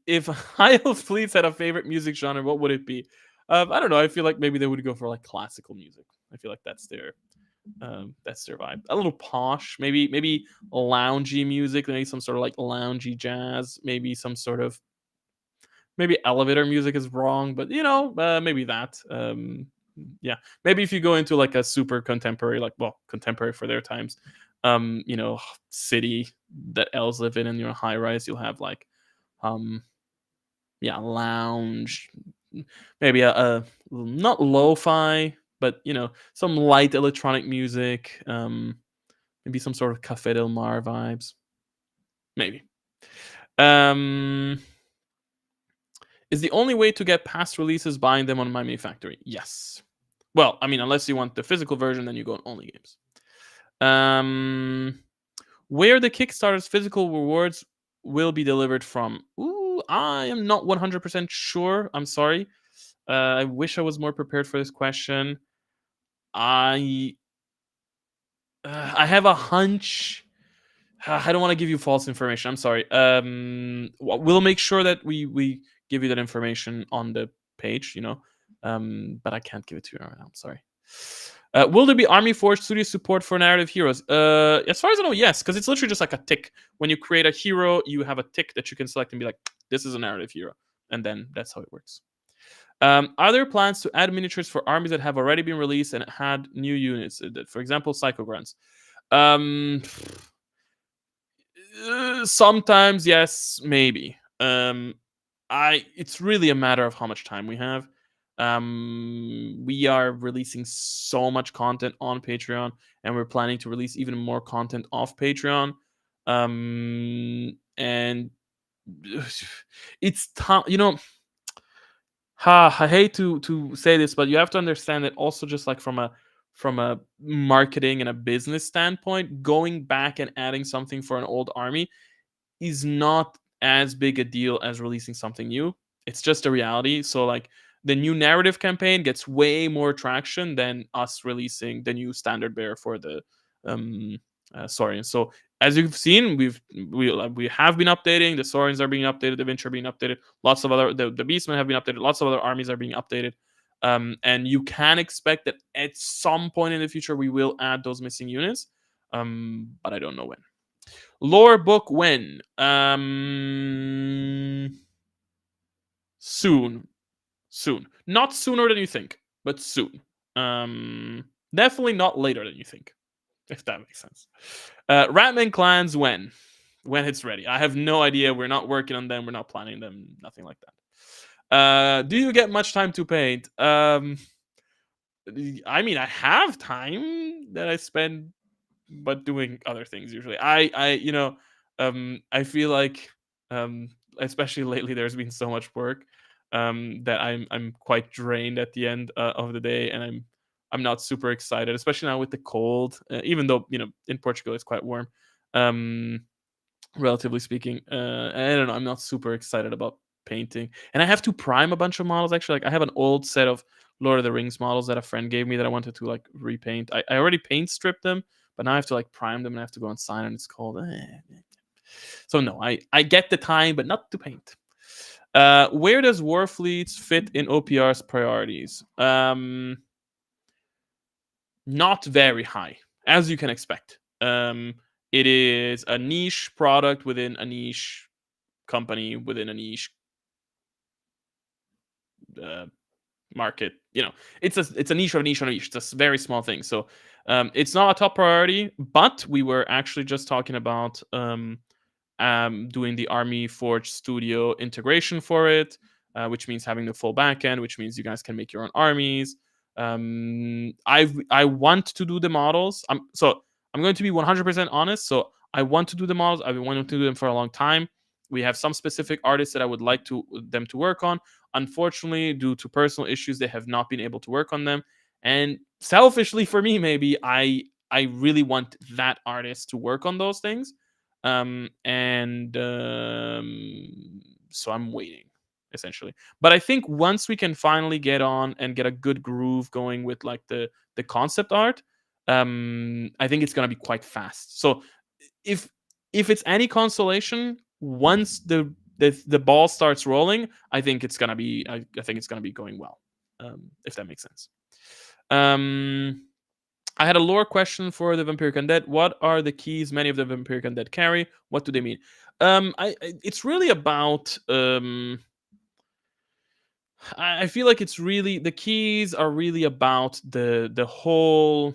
If High Fleets had a favorite music genre, what would it be? I don't know. I feel like maybe they would go for like classical music. I feel like that's their vibe. A little posh, maybe loungy music, maybe some sort of like loungy jazz, maybe some sort of maybe elevator music is wrong, but maybe that. Yeah, maybe if you go into like a super contemporary, like contemporary for their times, city that elves live in your high rise, you'll have like, yeah, lounge, maybe a not lo-fi, but some light electronic music, maybe some sort of Cafe Del Mar vibes, maybe. Is the only way to get past releases buying them on My Me Factory? Yes. Well, I mean, unless you want the physical version, then you go on Only Games. Where the Kickstarter's physical rewards will be delivered from? Ooh, I am not 100% sure. I'm sorry. I wish I was more prepared for this question. I I have a hunch. I don't want to give you false information. I'm sorry. We'll make sure that we give you that information on the page. But I can't give it to you right now. I'm sorry. Will there be Army Forge Studio support for narrative heroes? As far as I know, yes, because it's literally just like a tick. When you create a hero, you have a tick that you can select and be like, "This is a narrative hero," and then that's how it works. Are there plans to add miniatures for armies that have already been released and had new units? For example, Psychogrunts. Um, Sometimes yes, maybe. It's really a matter of how much time we have. We are releasing so much content on Patreon, and we're planning to release even more content off Patreon. And it's time. I hate to say this, but you have to understand that also, just like from a marketing and a business standpoint, going back and adding something for an old army is not as big a deal as releasing something new. It's just a reality. So like the new narrative campaign gets way more traction than us releasing the new standard bearer for the um Saurians. So as you've seen, we have been updating. The Saurians are being updated. The Vinch are being updated. Lots of other the Beastmen have been updated. Lots of other armies are being updated. And you can expect that at some point in the future we will add those missing units. But I don't know when. Lore book when? Soon. Soon. Not sooner than you think, but soon. Definitely not later than you think, if that makes sense. Ratman clans when? When it's ready. I have no idea. We're not working on them. We're not planning them. Nothing like that. Do you get much time to paint? I mean, I have time that I spend but doing other things usually. I feel like um especially lately there's been so much work that I'm quite drained at the end of the day, and I'm not super excited, especially now with the cold, even though in Portugal it's quite warm, um relatively speaking. I don't know, I'm not super excited about painting, and I have to prime a bunch of models. Actually, like I have an old set of Lord of the Rings models that a friend gave me that I wanted to like repaint. I already paint stripped them, but now I have to like prime them and I have to go and sign, and it's cold. So no, I get the time, but not to paint. Where does war fleets fit in OPR's priorities? Not very high, as you can expect. It is a niche product within a niche company within a niche uh, market. It's a niche of a niche of a niche. It's a very small thing. So it's not a top priority. But we were actually just talking about doing the Army Forge Studio integration for it, which means having the full backend, which means you guys can make your own armies. I want to do the models. I'm going to be 100% honest. So I want to do the models. I've been wanting to do them for a long time. We have some specific artists that I would like them to work on. Unfortunately, due to personal issues, they have not been able to work on them. And selfishly for me, maybe I really want that artist to work on those things. And So I'm waiting, essentially. But I think once we can finally get on and get a good groove going with like the concept art, I think it's gonna be quite fast. So if if it's any consolation, once the ball starts rolling, I think it's gonna be I think it's gonna be going well. If that makes sense. Um I had a lore question for the Vampiric Undead. What are the keys many of the Vampiric Undead carry? What do they mean? It's really about. I feel like it's really the keys are really about the whole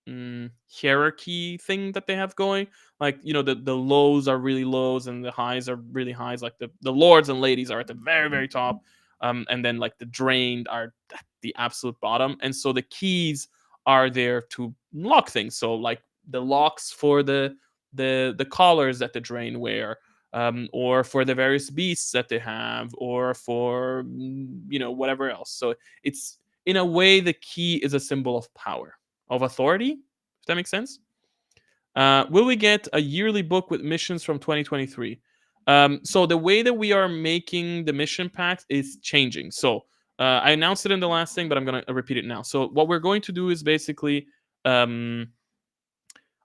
hierarchy thing that they have going. Like the lows are really lows and the highs are really highs. Like the lords and ladies are at the very very top, and then like the drained are at the absolute bottom. And so the keys are there to lock things. So like the locks for the collars that the drain wear. Or for the various beasts that they have, or for whatever else. So it's in a way the key is a symbol of power, of authority, if that makes sense. Will we get a yearly book with missions from 2023? So the way that we are making the mission packs is changing. So I announced it in the last thing, but I'm going to repeat it now. So what we're going to do is basically, um,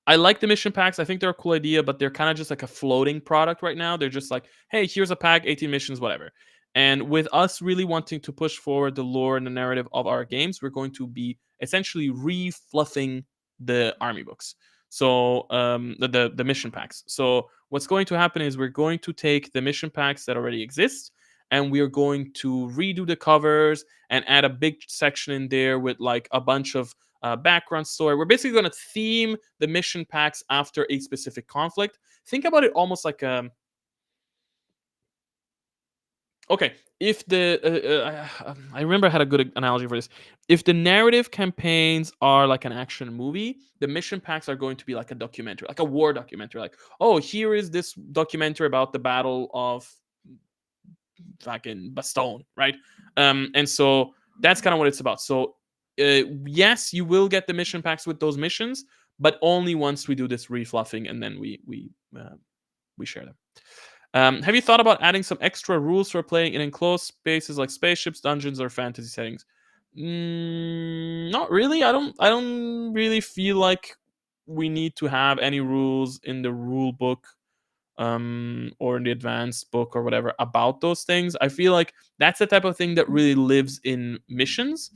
I like the mission packs. I think they're a cool idea, but they're kind of just like a floating product right now. They're just like, hey, here's a pack, 18 missions, whatever. And with us really wanting to push forward the lore and the narrative of our games, we're going to be essentially refluffing the army books. So the mission packs. So what's going to happen is we're going to take the mission packs that already exist, and we are going to redo the covers and add a big section in there with like a bunch of background story. We're basically going to theme the mission packs after a specific conflict. Think about it almost like okay. If the I remember I had a good analogy for this. If the narrative campaigns are like an action movie, the mission packs are going to be like a documentary, like a war documentary. Like, oh, here is this documentary about the Battle of fucking Bastogne, right? And so that's kind of what it's about. So yes, you will get the mission packs with those missions, but only once we do this refluffing, and then we share them. Have you thought about adding some extra rules for playing in enclosed spaces like spaceships, dungeons, or fantasy settings? Not really. I don't really feel like we need to have any rules in the rule book or in the advanced book or whatever about those things. I feel like that's the type of thing that really lives in missions.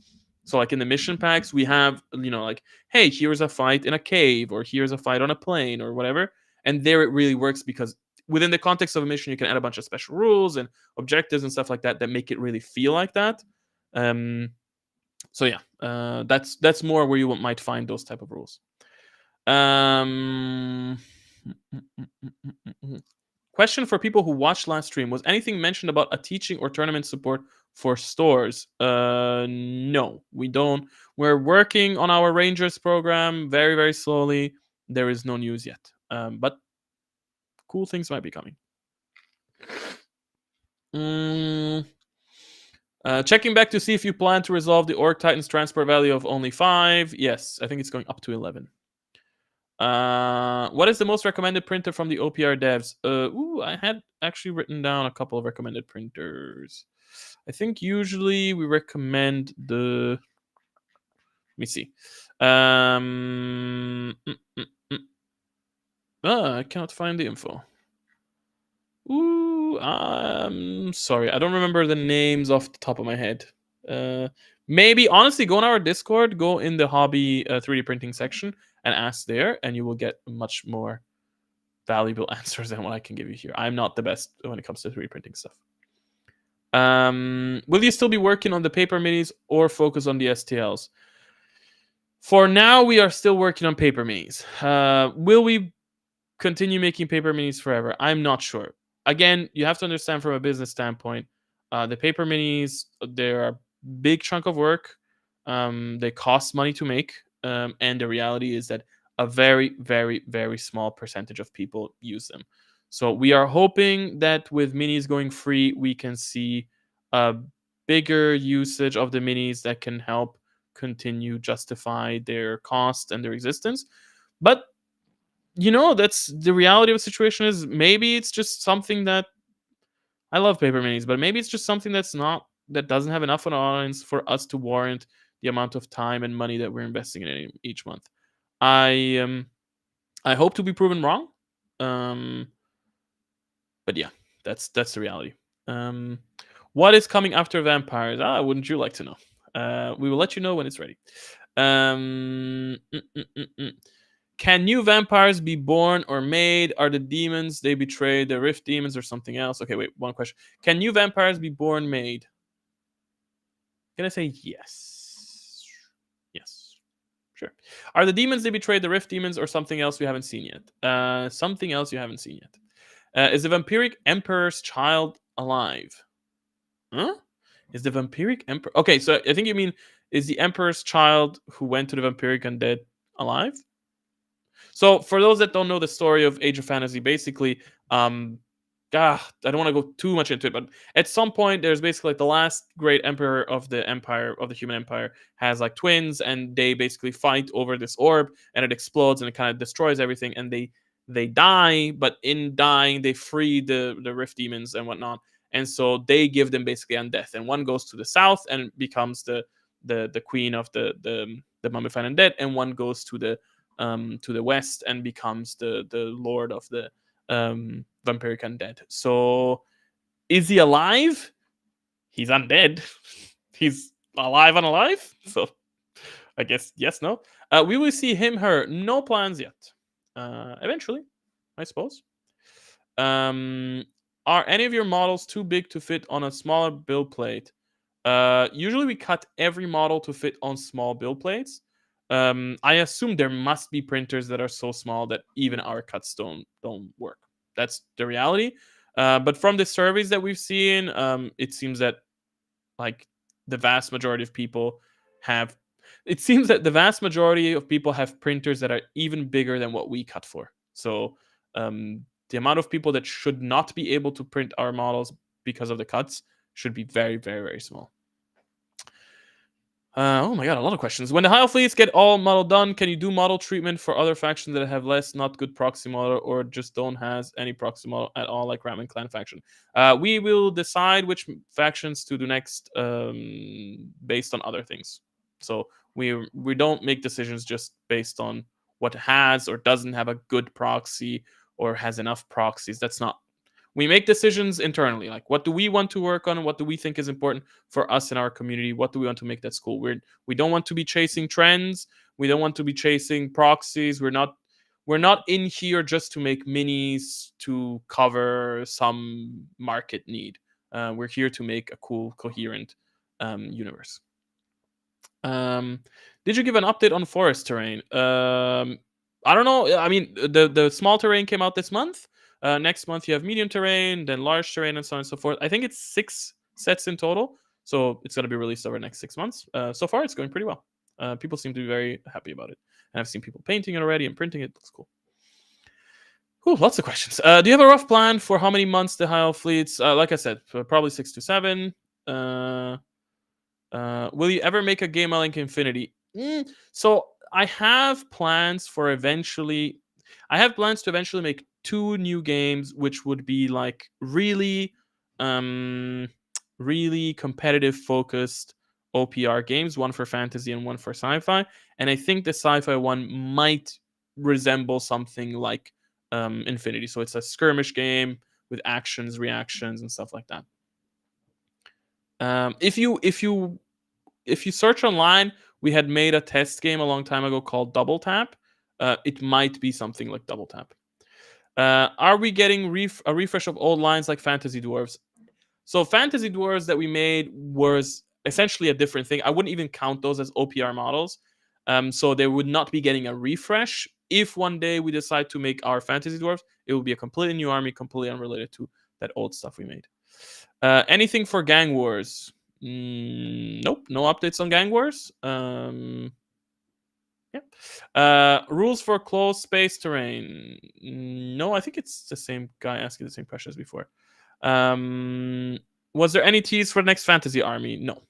So like in the mission packs, we have, like, hey, here's a fight in a cave, or here's a fight on a plane, or whatever. And there it really works because within the context of a mission, you can add a bunch of special rules and objectives and stuff like that that make it really feel like that. So yeah, that's more where you might find those type of rules. Um, Question for people who watched last stream: was anything mentioned about a teaching or tournament support for stores? No, we don't. We're working on our Rangers program very, very slowly. There is no news yet, but cool things might be coming. Checking back to see if you plan to resolve the Orc Titans transport value of only 5. Yes, I think it's going up to 11. What is the most recommended printer from the OPR devs? I had actually written down a couple of recommended printers. I think usually we recommend the. Let me see. I cannot find the info. I'm sorry. I don't remember the names off the top of my head. Maybe, honestly, go on our Discord, go in the hobby 3D printing section and ask there, and you will get much more valuable answers than what I can give you here. I'm not the best when it comes to 3D printing stuff. Will you still be working on the paper minis or focus on the STLs? For now, we are still working on paper minis. Will we continue making paper minis forever? I'm not sure. Again, you have to understand from a business standpoint, the paper minis, they're a big chunk of work. They cost money to make. And the reality is that a very, very, very small percentage of people use them. So we are hoping that with minis going free, we can see a bigger usage of the minis that can help continue justify their cost and their existence. But that's the reality of the situation. Is maybe it's just something that I love paper minis, but maybe it's just something that doesn't have enough of an audience for us to warrant the amount of time and money that we're investing in it each month. I hope to be proven wrong, but yeah, that's the reality. What is coming after Vampires? Wouldn't you like to know? We will let you know when it's ready. Can new vampires be born or made? Are the demons they betrayed the Rift demons or something else? Okay, wait, one question. Can new vampires be born made? Can I say yes? Yes. Sure. Are the demons they betrayed the Rift demons or something else we haven't seen yet? Something else you haven't seen yet. Is the vampiric emperor's child alive? Huh? Is the vampiric emperor... Okay, so I think you mean, is the emperor's child who went to the vampiric undead alive? So for those that don't know the story of Age of Fantasy, basically, I don't want to go too much into it, but at some point, there's basically like the last great emperor of the empire of the human empire has like twins, and they basically fight over this orb, and it explodes and it kind of destroys everything, and they die, but in dying, they free the rift demons and whatnot, and so they give them basically undeath, and one goes to the south and becomes the queen of the mummified undead, and one goes to the west and becomes the lord of the vampiric undead. So is he alive? He's undead. He's alive and alive. So I guess yes, no. We will see him, her. No plans yet. Eventually, I suppose. Um, are any of your models too big to fit on a smaller build plate? Usually, we cut every model to fit on small build plates. I assume there must be printers that are so small that even our cuts don't work. That's the reality. But from the surveys that we've seen, it seems that like the vast majority of people have. It seems that the vast majority of people have printers that are even bigger than what we cut for. So the amount of people that should not be able to print our models because of the cuts should be very, very, very small. Oh my god, a lot of questions. When the high fleets get all model done, can you do model treatment for other factions that have less not good proxy model or just don't has any proxy model at all, like Ram and Clan faction? We will decide which factions to do next based on other things. So we don't make decisions just based on what has or doesn't have a good proxy or has enough proxies. That's not. We make decisions internally, like what do we want to work on and what do we think is important for us in our community. What do we want to make that school? We don't want to be chasing trends. We don't want to be chasing proxies. We're not in here just to make minis to cover some market need. We're here to make a cool, coherent universe. Did you give an update on forest terrain? I don't know. I mean, the small terrain came out this month. Next month you have medium terrain, then large terrain, and so on and so forth. I think it's 6 sets in total, so it's going to be released over the next 6 months. So far, it's going pretty well. People seem to be very happy about it, and I've seen people painting it already and printing it. It looks cool. Ooh, lots of questions. Do you have a rough plan for how many months the high elf fleets? Like I said, probably 6 to 7. Will you ever make a game Link Infinity? So I have plans for eventually. I have plans to eventually make 2 new games, which would be like really competitive focused OPR games. One for fantasy and one for sci-fi. And I think the sci-fi one might resemble something like Infinity. So it's a skirmish game with actions, reactions, and stuff like that. If you search online, we had made a test game a long time ago called Double Tap. It might be something like Double Tap. Are we getting a refresh of old lines like Fantasy Dwarves? So Fantasy Dwarves that we made was essentially a different thing. I wouldn't even count those as OPR models. So they would not be getting a refresh. If one day we decide to make our Fantasy Dwarves, it will be a completely new army, completely unrelated to that old stuff we made. Anything for Gang Wars? Nope, no updates on Gang Wars. Yeah. Rules for closed space terrain. No, I think it's the same guy asking the same question as before. Was there any tease for the next fantasy army? No.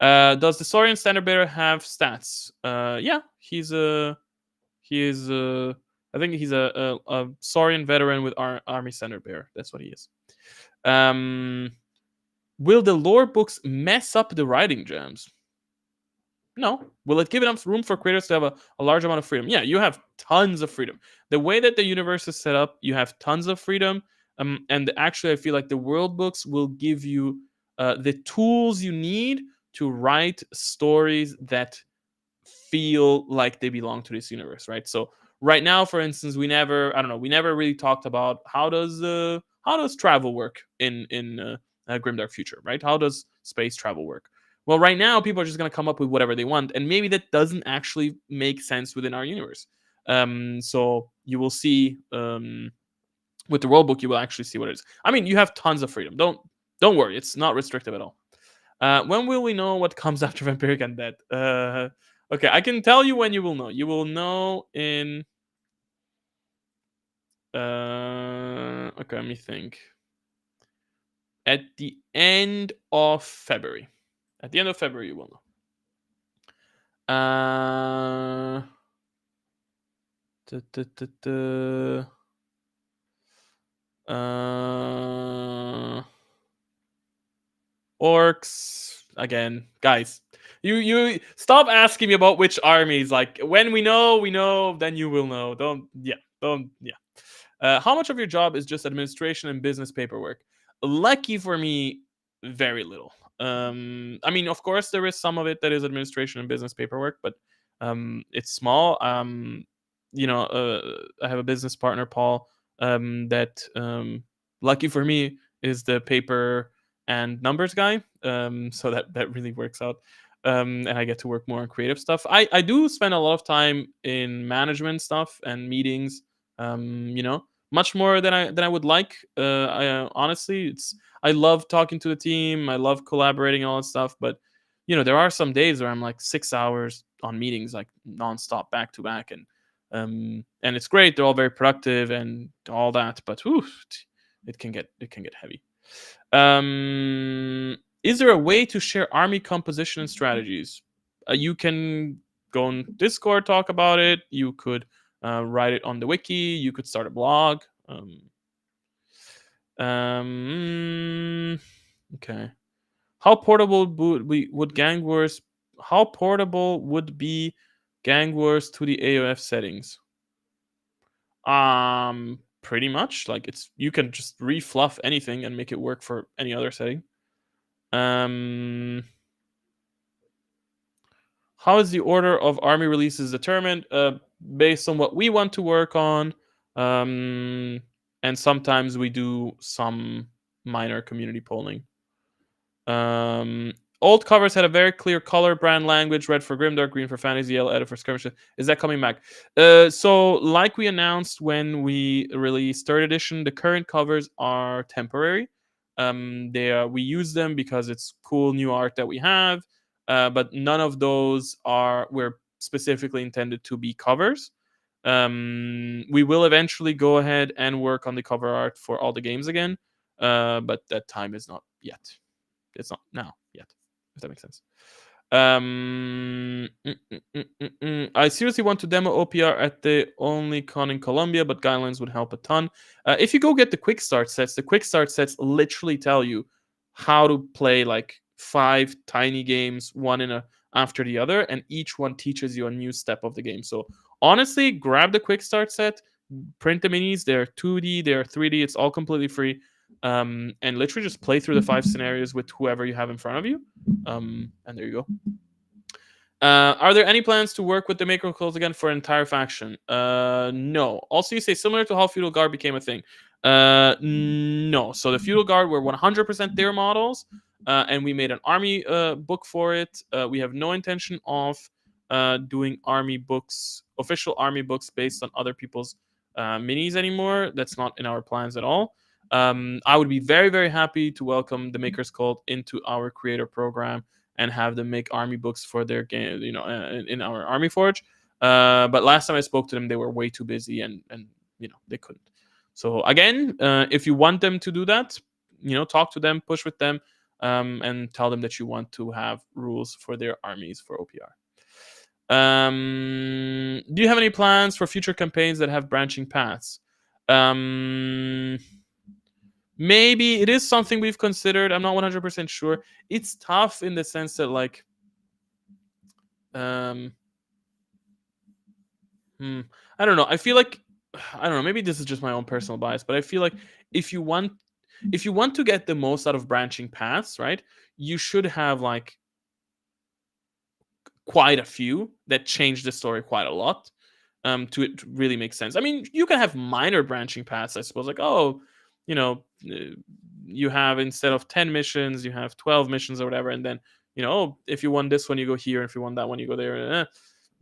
Does the Saurian standard bearer have stats? Yeah, I think he's a Saurian veteran with army standard bearer. That's what he is. Will the lore books mess up the writing jams? No. Will it give enough room for creators to have a large amount of freedom? Yeah, you have tons of freedom. The way that the universe is set up, you have tons of freedom. And actually, I feel like the world books will give you the tools you need to write stories that feel like they belong to this universe, right? So right now, for instance, we never really talked about how does travel work in Grimdark Future, right? How does space travel work? Well, right now, people are just going to come up with whatever they want, and maybe that doesn't actually make sense within our universe. So you will see with the world book, you will actually see what it is. I mean, you have tons of freedom. Don't worry, it's not restrictive at all. When will we know what comes after Vampiric Undead? Okay, I can tell you when you will know. You will know in. Okay, let me think. At the end of February. At the end of February, you will know. Da, da, da, da. Orcs again, guys. You stop asking me about which armies. Like when we know. Then you will know. Don't. How much of your job is just administration and business paperwork? Lucky for me, very little. I mean, of course, there is some of it that is administration and business paperwork, but it's small. I have a business partner, Paul, that lucky for me is the paper and numbers guy. So that really works out. And I get to work more on creative stuff. I do spend a lot of time in management stuff and meetings. Much more than I would like. Honestly, I love talking to the team. I love collaborating and all that stuff. But there are some days where I'm like 6 hours on meetings, like nonstop, back to back, and it's great. They're all very productive and all that. But whew, it can get heavy. Is there a way to share army composition and strategies? You can go on Discord, talk about it. You could write it on the wiki. You could start a blog. Okay. How portable would gang wars? How portable would be gang wars to the AOF settings? Pretty much. Like you can just refluff anything and make it work for any other setting. How is the order of army releases determined? Based on what we want to work on. And sometimes we do some minor community polling. Old covers had a very clear color brand language: red for Grimdark, green for Fantasy, yellow edit for Skirmishes. Is that coming back? So like we announced when we released third edition, the current covers are temporary. We use them because it's cool new art that we have, but none of those were specifically intended to be covers. We will eventually go ahead and work on the cover art for all the games again, but that time is not yet. It's not now yet, if that makes sense. I seriously want to demo OPR at the only con in Colombia, but guidelines would help a ton. If you go get the quick start sets, literally tell you how to play like 5 tiny games, one after the other, and each one teaches you a new step of the game. So honestly, grab the quick start set, print the minis. They're 2D, they're 3D. It's all completely free. And literally just play through the 5 scenarios with whoever you have in front of you. And there you go. Are there any plans to work with the Maker Clothes again for an entire faction? No. Also, you say similar to how Feudal Guard became a thing. No. So the Feudal Guard were 100% their models, and we made an army book for it. We have no intention of doing army books, official army books based on other people's minis anymore. That's not in our plans at all. I would be very, very happy to welcome the Maker's Cult into our creator program and have them make army books for their game, in our Army Forge. But last time I spoke to them, they were way too busy and they couldn't. So again, if you want them to do that, talk to them, push with them, and tell them that you want to have rules for their armies for OPR. Do you have any plans for future campaigns that have branching paths? Maybe it is something we've considered. I'm not 100% sure. It's tough in the sense that I don't know. I feel like I don't know. Maybe this is just my own personal bias, but I feel like if you want to get the most out of branching paths, right, you should have like quite a few that change the story quite a lot to it really make sense. I mean, you can have minor branching paths, I suppose, like you have, instead of 10 missions, you have 12 missions or whatever, and then if you want this one, you go here, if you want that one, you go there.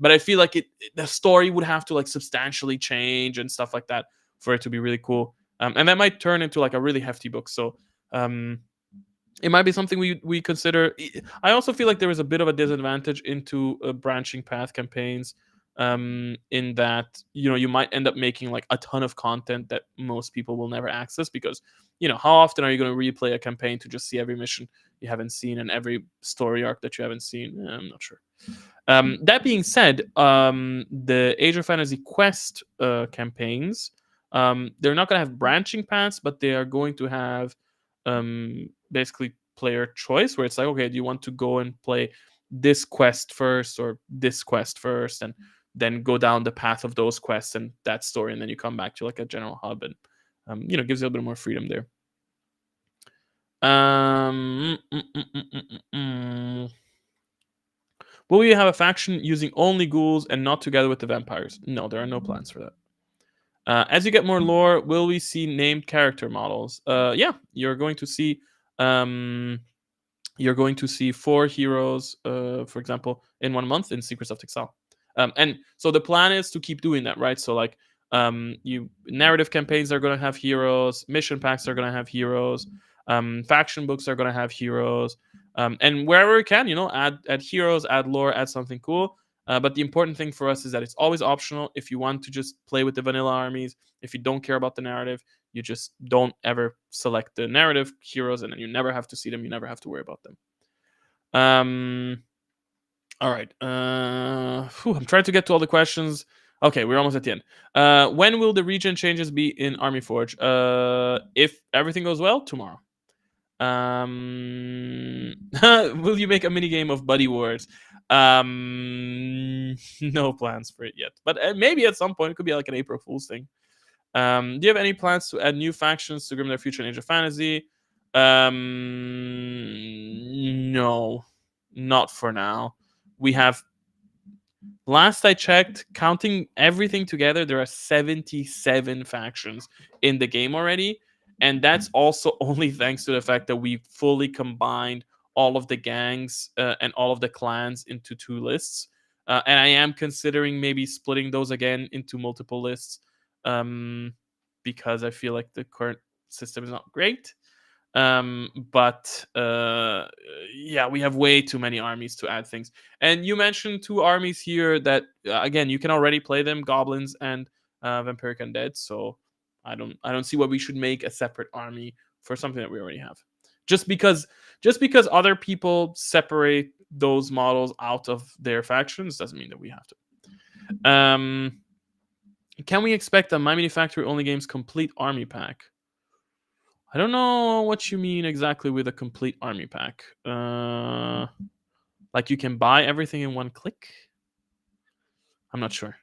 But I feel like the story would have to like substantially change and stuff like that for it to be really cool, and that might turn into like a really hefty book. So it might be something we consider. I also feel like there is a bit of a disadvantage into branching path campaigns in that you might end up making like a ton of content that most people will never access, because how often are you going to replay a campaign to just see every mission you haven't seen and every story arc that you haven't seen? I'm not sure. That being said, the Age of Fantasy Quest campaigns, they're not going to have branching paths, but they are going to have basically player choice, where it's like, okay, do you want to go and play this quest first or this quest first, and then go down the path of those quests and that story, and then you come back to like a general hub, and gives you a little bit more freedom there. Will we have a faction using only ghouls and not together with the vampires? No, there are no plans for that. As you get more lore, will we see named character models? Yeah, you're going to see 4 heroes, for example, in 1 month in Secrets of Texel. And so the plan is to keep doing that, right? So like, narrative campaigns are going to have heroes, mission packs are going to have heroes, faction books are going to have heroes, and wherever we can, add heroes, add lore, add something cool. But the important thing for us is that it's always optional. If you want to just play with the vanilla armies, if you don't care about the narrative, you just don't ever select the narrative heroes, and then you never have to see them. You never have to worry about them. All right. I'm trying to get to all the questions. Okay, we're almost at the end. When will the region changes be in Army Forge? If everything goes well, tomorrow. Will you make a mini game of Buddy Wars? No plans for it yet, but maybe at some point. It could be like an April Fool's thing. Do you have any plans to add new factions to Grim Future in Age of Fantasy? No, not for now. We have, last I checked, counting everything together, there are 77 factions in the game already. And that's also only thanks to the fact that we fully combined all of the gangs and all of the clans into 2 lists. And I am considering maybe splitting those again into multiple lists, because I feel like the current system is not great. But yeah, we have way too many armies to add things. And you mentioned 2 armies here that again, you can already play them, goblins and vampiric undead. So I don't see why we should make a separate army for something that we already have. Just because other people separate those models out of their factions doesn't mean that we have to. Can we expect a My Mini Factory Only Games complete army pack? I don't know what you mean exactly with a complete army pack. Like you can buy everything in one click? I'm not sure.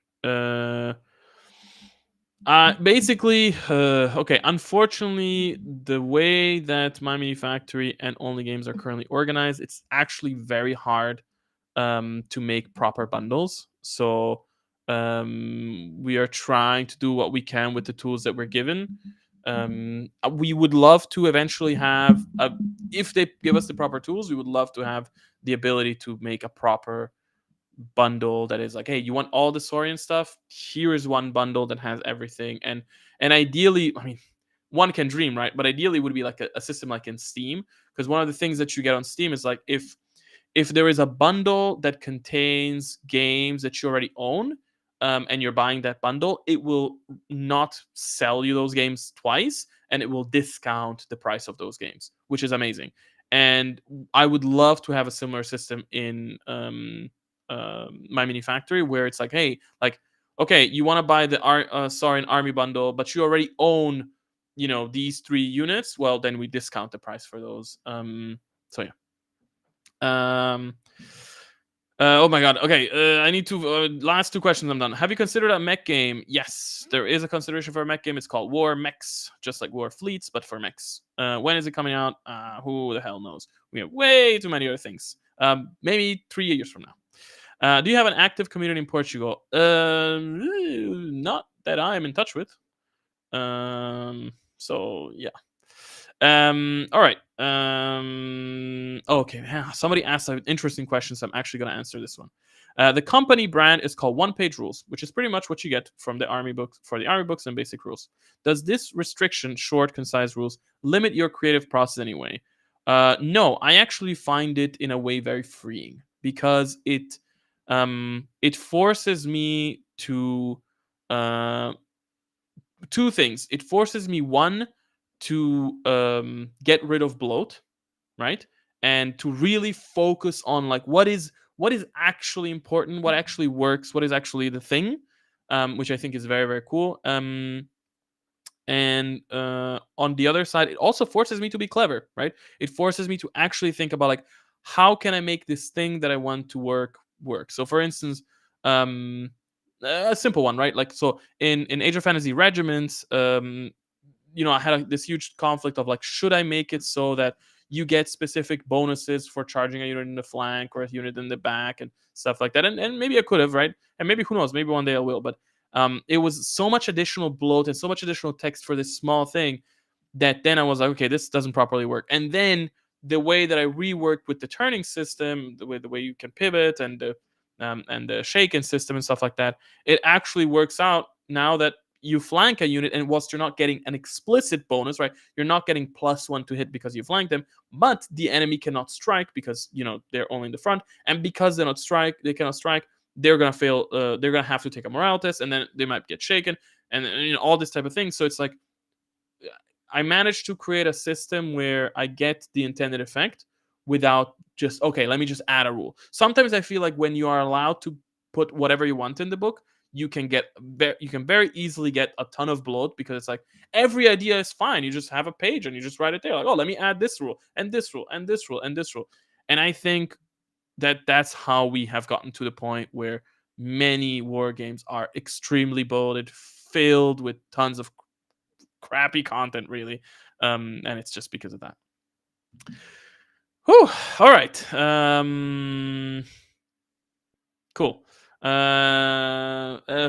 Basically, okay, unfortunately, the way that My Mini Factory and Only Games are currently organized, it's actually very hard to make proper bundles. So we are trying to do what we can with the tools that we're given. We would love to eventually have, if they give us the proper tools, we would love to have the ability to make a proper bundle that is like, hey, you want all the Saurian stuff? Here is one bundle that has everything. And ideally, I mean, one can dream, right? But ideally, it would be like a system like in Steam, because one of the things that you get on Steam is like, if there is a bundle that contains games that you already own, and you're buying that bundle, it will not sell you those games twice, and it will discount the price of those games, which is amazing. And I would love to have a similar system in My Mini Factory, where it's like, hey, like, okay, you want to buy the Saurian Army bundle, but you already own, these 3 units. Well, then we discount the price for those. So yeah. Oh my god. Okay, I need to. Last 2 questions. I'm done. Have you considered a mech game? Yes, there is a consideration for a mech game. It's called War Mechs, just like War Fleets, but for mechs. When is it coming out? Who the hell knows? We have way too many other things. Maybe 3 years from now. Do you have an active community in Portugal? Not that I am in touch with. So yeah. All right. Okay. Somebody asked an interesting question, so I'm actually going to answer this one. The company brand is called onepagerules, which is pretty much what you get from the army books for the army books and basic rules. Does this restriction, short, concise rules, limit your creative process anyway? No, I actually find it in a way very freeing, because it it forces me to uh, two things. It forces me, one, to get rid of bloat, right? And to really focus on like what is actually important, what actually works, what is actually the thing, which I think is very very cool. And on the other side, it also forces me to be clever, right? It forces me to actually think about like how can I make this thing that I want to work. So for instance, um, a simple one, right? Like so in Age of Fantasy Regiments, I had this huge conflict of like, should I make it so that you get specific bonuses for charging a unit in the flank or a unit in the back and stuff like that? And maybe I could have, right? And maybe who knows? Maybe one day I will. But it was so much additional bloat and so much additional text for this small thing that then I was like, okay, this doesn't properly work. And then the way that I reworked with the turning system, the way you can pivot and the shaken system and stuff like that, it actually works out now that you flank a unit, and whilst you're not getting an explicit bonus, right? You're not getting +1 to hit because you flank them, but the enemy cannot strike because they're only in the front, and because they cannot strike, they're gonna fail. They're gonna have to take a morale test, and then they might get shaken, and all this type of thing. So it's like I managed to create a system where I get the intended effect without just, okay, let me just add a rule. Sometimes I feel like when you are allowed to put whatever you want in the book, you can very easily get a ton of bloat, because it's like every idea is fine. You just have a page and you just write it there, like, oh, let me add this rule and this rule and this rule and this rule. And I think that's how we have gotten to the point where many war games are extremely bloated, filled with tons of crappy content, really. And it's just because of that. Whew. All right. Cool.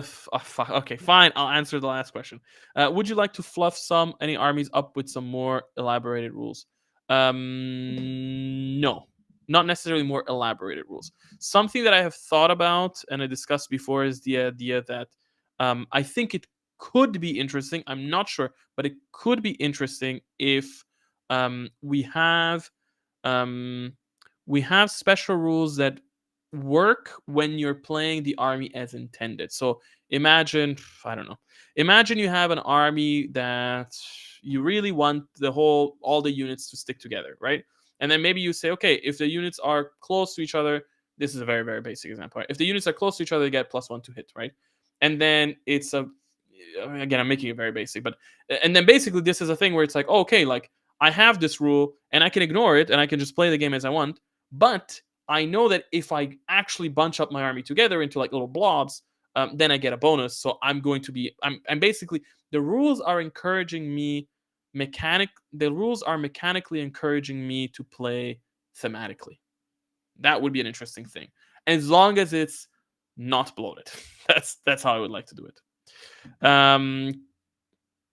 Fuck. Okay, fine. I'll answer the last question. Would you like to fluff any armies up with some more elaborated rules? No, not necessarily more elaborated rules. Something that I have thought about and I discussed before is the idea that I think it could be interesting. I'm not sure, but it could be interesting if we have um, special rules that work when you're playing the army as intended. So imagine, I don't know, imagine you have an army that you really want all the units to stick together, right? And then maybe you say, okay, if the units are close to each other, this is a very, very basic example, right? If the units are close to each other, they get +1 to hit, right? And then again, I'm making it very basic, but, and then basically this is a thing where it's like, oh, okay, like I have this rule and I can ignore it and I can just play the game as I want. But I know that if I actually bunch up my army together into like little blobs, then I get a bonus. So I'm basically, the rules are encouraging me the rules are mechanically encouraging me to play thematically. That would be an interesting thing. As long as it's not bloated. That's how I would like to do it.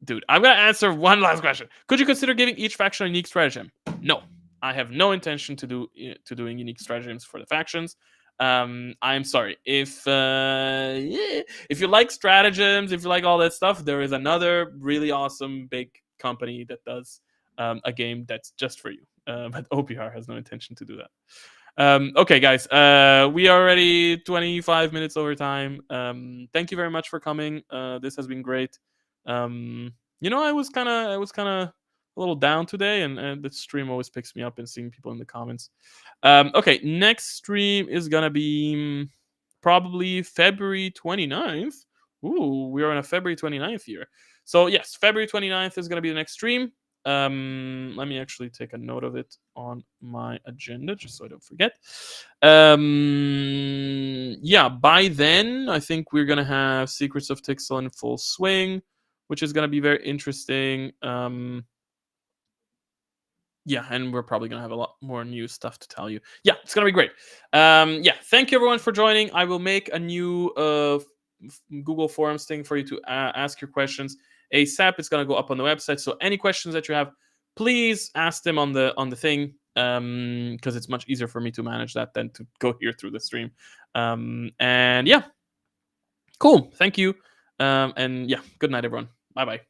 Dude, I'm gonna answer one last question. Could you consider giving each faction a unique stratagem? No, I have no intention to doing unique stratagems for the factions. I'm sorry if you like stratagems, if you like all that stuff. There is another really awesome big company that does a game that's just for you. But OPR has no intention to do that. Okay, guys, we are already 25 minutes over time. Thank you very much for coming. This has been great. I was kind of a little down today, and the stream always picks me up and seeing people in the comments. Okay, next stream is gonna be probably February 29th. Ooh, we are on a February 29th here. So yes, February 29th is gonna be the next stream. Let me actually take a note of it on my agenda just so I don't forget. Yeah, by then I think we're gonna have Secrets of Tixel in full swing, which is gonna be very interesting. Yeah, and we're probably gonna have a lot more new stuff to tell you. Yeah, it's gonna be great. Yeah, thank you everyone for joining. I will make a new Google Forms thing for you to ask your questions ASAP. It's gonna go up on the website. So any questions that you have, please ask them on the thing, because it's much easier for me to manage that than to go here through the stream. And yeah, cool. Thank you. And yeah, good night, everyone. Bye bye.